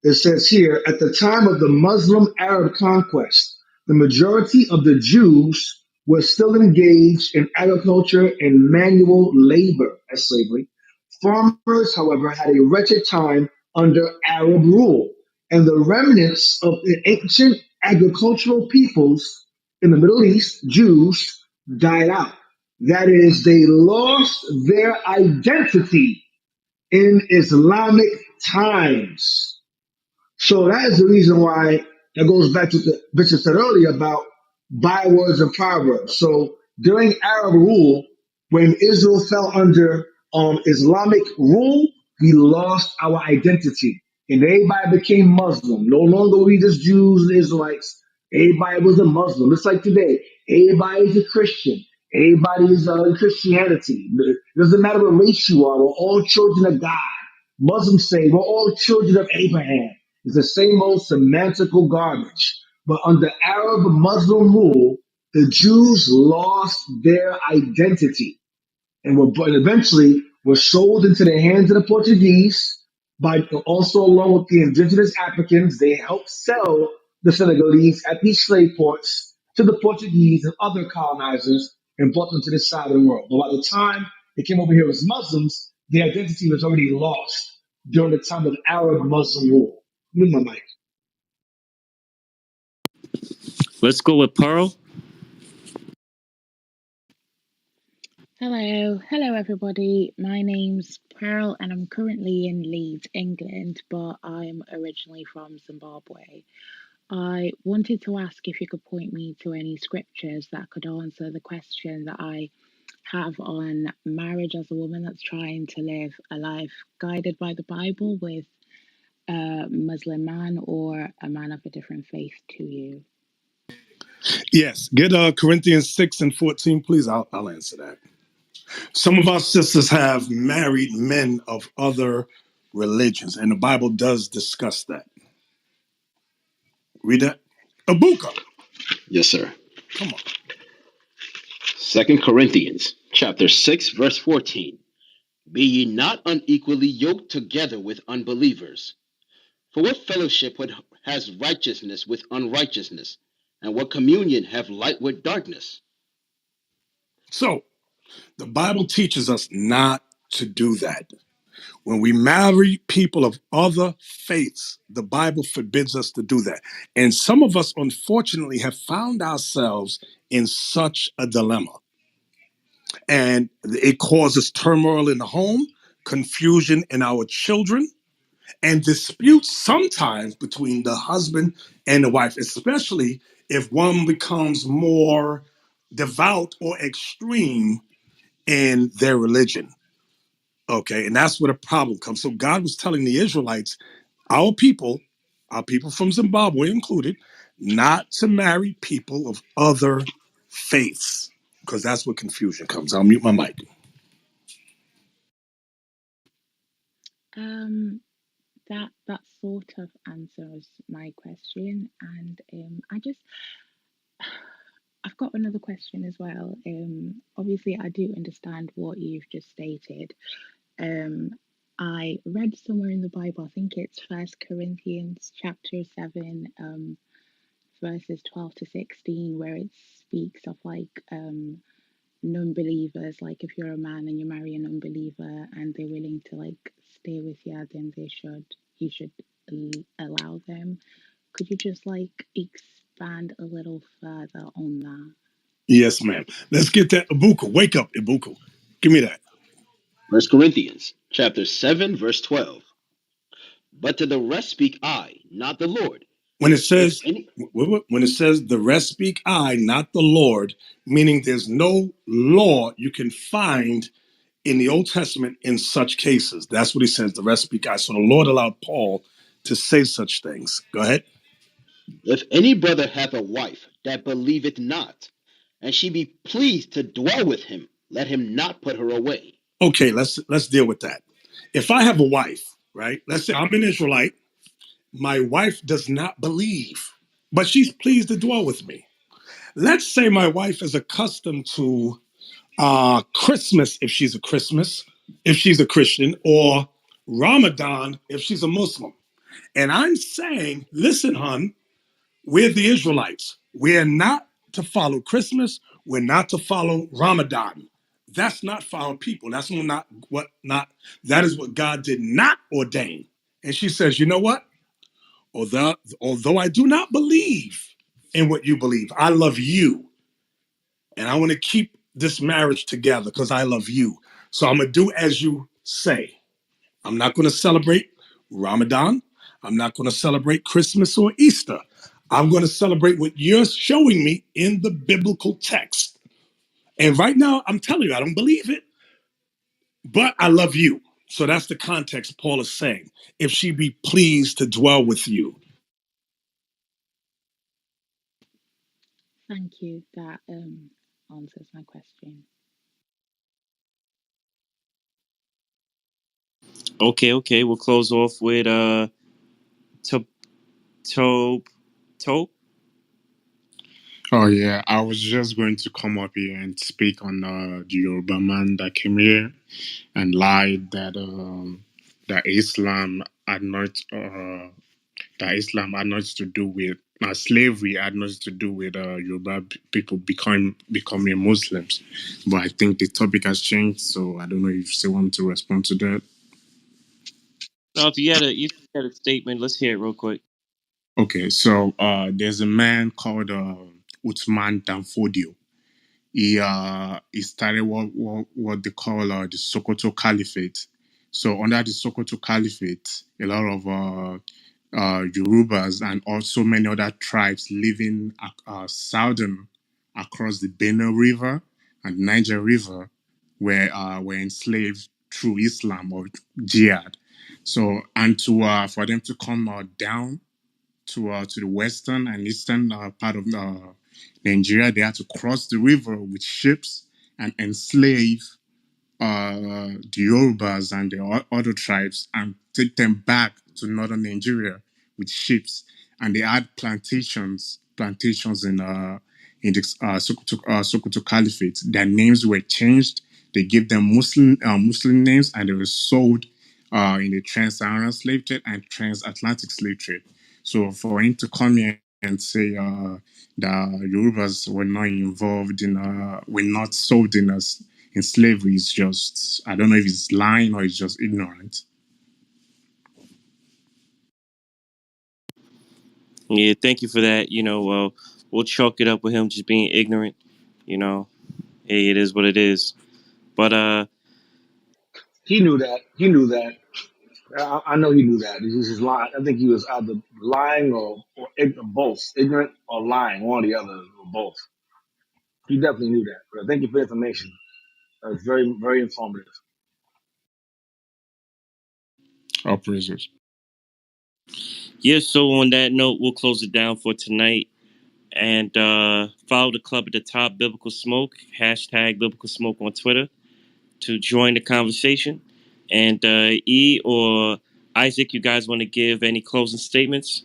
It says here, at the time of the Muslim Arab conquest, the majority of the Jews were still engaged in agriculture and manual labor as slavery. Farmers, however, had a wretched time under Arab rule, and the remnants of the ancient agricultural peoples in the Middle East, Jews, died out. That is, they lost their identity in Islamic times. So that is the reason why that goes back to what the Bishop said earlier about bywords and proverbs. So during Arab rule, when Israel fell under Islamic rule, we lost our identity. And everybody became Muslim. No longer we just Jews and Israelites. Everybody was a Muslim. It's like today. Everybody is a Christian. Everybody is in Christianity. It doesn't matter what race you are. We're all children of God. Muslims say we're all children of Abraham. It's the same old semantical garbage. But under Arab Muslim rule, the Jews lost their identity and eventually were sold into the hands of the Portuguese. By also along with the indigenous Africans, they helped sell the Senegalese at these slave ports to the Portuguese and other colonizers and brought them to this side of the world. But by the time they came over here as Muslims, the identity was already lost during the time of Arab Muslim rule. Mute my mic. Let's go with Pearl. Hello everybody. My name's Pearl and I'm currently in Leeds, England, but I'm originally from Zimbabwe. I wanted to ask if you could point me to any scriptures that could answer the question that I have on marriage as a woman that's trying to live a life guided by the Bible with a Muslim man or a man of a different faith to you. Yes, get Corinthians 6 and 14, please. I'll answer that. Some of our sisters have married men of other religions, and the Bible does discuss that. Read that. Abuka, Yes, sir. come on. 2 Corinthians chapter 6, verse 14. Be ye not unequally yoked together with unbelievers. For what fellowship has righteousness with unrighteousness? And what communion have light with darkness? So, the Bible teaches us not to do that. When we marry people of other faiths, the Bible forbids us to do that. And some of us, unfortunately, have found ourselves in such a dilemma. And it causes turmoil in the home, confusion in our children, and disputes sometimes between the husband and the wife, especially if one becomes more devout or extreme in their religion. Okay, and that's where the problem comes. So God was telling the Israelites, our people from Zimbabwe included, not to marry people of other faiths, because that's where confusion comes. I'll mute my mic. That sort of answers my question, and I've got another question as well. Obviously, I do understand what you've just stated. I read somewhere in the Bible, I think it's First Corinthians chapter 7, verses 12 to 16, where it speaks of like non-believers. Like if you're a man and you marry a non-believer and they're willing to like stay with you, then you should allow them. Could you just like expand a little further on that? Yes, ma'am. Let's get that. Ibuka, wake up, Ibuka. Give me that. 1 Corinthians chapter 7, verse 12. But to the rest speak I, not the Lord. When it If says any, when it says the rest speak I, not the Lord, meaning there's no law you can find in the Old Testament in such cases. That's what he says, the rest speak I. So the Lord allowed Paul to say such things. Go ahead. if any brother hath a wife that believeth not, and she be pleased to dwell with him, let him not put her away. Okay, let's deal with that. If I have a wife, right? Let's say I'm an Israelite, my wife does not believe, but she's pleased to dwell with me. Let's say my wife is accustomed to Christmas if she's a Christian, or Ramadan if she's a Muslim. And I'm saying, listen, hon, we're the Israelites. We're not to follow Christmas. We're not to follow Ramadan. That's not for our people. That's not what not that is what God did not ordain. And she says, you know what? Although I do not believe in what you believe, I love you. And I want to keep this marriage together because I love you. So I'm gonna do as you say. I'm not going to celebrate Ramadan. I'm not going to celebrate Christmas or Easter. I'm going to celebrate what you're showing me in the biblical text. And right now, I'm telling you, I don't believe it, but I love you. So that's the context Paul is saying. If she be pleased to dwell with you. Thank you. That answers my question. Okay. We'll close off with to to to. Oh yeah, I was just going to come up here and speak on the Yoruba man that came here and lied that Islam had nothing to do with slavery, had nothing to do with Yoruba people becoming Muslims. But I think the topic has changed, so I don't know if you still want me to respond to that. No, if you had a statement, let's hear it real quick. Okay, so there's a man called Uthman Danfodio. He started what they call the Sokoto Caliphate. So under the Sokoto Caliphate, a lot of Yorubas and also many other tribes living southern across the Benue River and Niger River were enslaved through Islam or jihad. So and to for them to come down to the western and eastern part of Nigeria. They had to cross the river with ships and enslave the Yorubas and the other tribes and take them back to northern Nigeria with ships. And they had plantations in the Sokoto Caliphate. Their names were changed. They gave them Muslim names, and they were sold in the trans-Saharan slave trade and transatlantic slave trade. So for him to come here and say the Yorubas were not involved were not sold in slavery is just, I don't know if he's lying or he's just ignorant. Yeah, thank you for that. We'll chalk it up with him just being ignorant. You know, hey, it is what it is. But He knew that. He knew that. I know he knew that. He was just lying. I think he was either lying or both, ignorant or lying, one or the other, or both. He definitely knew that. But thank you for the information. That's very, very informative. All praises. yeah, so on that note, we'll close it down for tonight. And follow the club at the top, Biblical Smoke, hashtag Biblical Smoke on Twitter to join the conversation. And E or Isaac, you guys want to give any closing statements?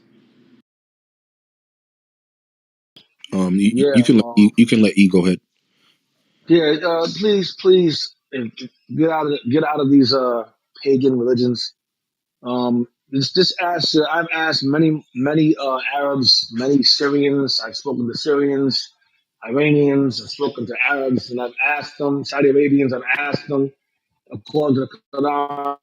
Yeah. You can let E go ahead. Yeah. Please, get out of these pagan religions. Just ask. I've asked many Arabs, many Syrians. I've spoken to Syrians, Iranians. I've spoken to Arabs, and I've asked them. Saudi Arabians. I've asked them. According to the Quran,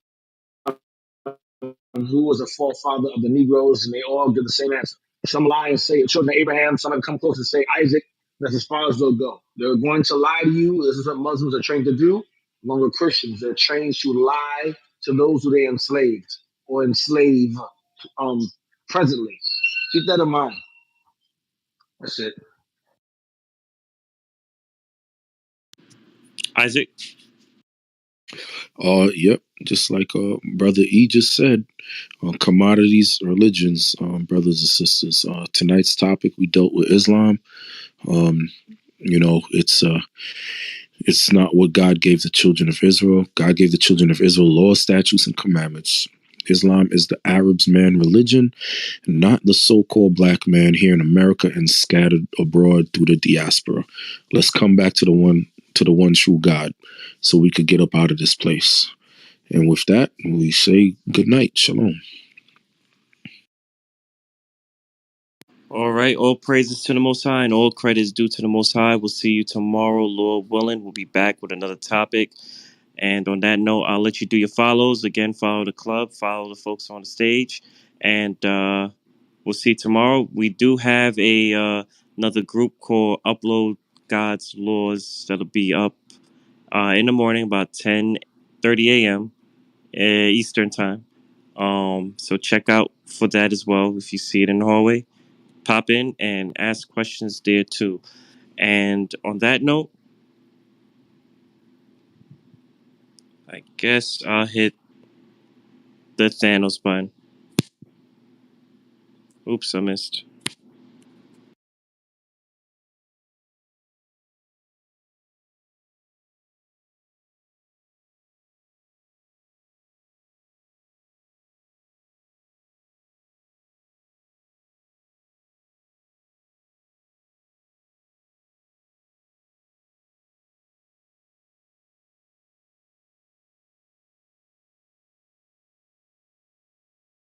who was the forefather of the Negroes, and they all give the same answer. Some lie and say children of Abraham. Some come close and say Isaac. That's as far as they'll go. They're going to lie to you. This is what Muslims are trained to do. Along with Christians, they're trained to lie to those who they enslaved or enslave um, presently. Keep that in mind. That's it. Isaac. Yep. Just like brother E just said, commodities, religions, brothers and sisters. Tonight's topic we dealt with Islam. Um, you know, it's not what God gave the children of Israel. God gave the children of Israel laws, statutes, and commandments. Islam is the Arabs' man religion, not the so-called black man here in America and scattered abroad through the diaspora. Let's come back to the one true God, so we could get up out of this place. And with that, we say good night. Shalom. All right. All praises to the Most High and all credit is due to the Most High. We'll see you tomorrow, Lord willing. We'll be back with another topic. And on that note, I'll let you do your follows. Again, follow the club, follow the folks on the stage. And we'll see you tomorrow. We do have another group called Upload God's Laws that'll be up in the morning about 10:30 a.m. Eastern time. So check out for that as well if you see it in the hallway. Pop in and ask questions there too. And on that note, I guess I'll hit the Thanos button. Oops, I missed.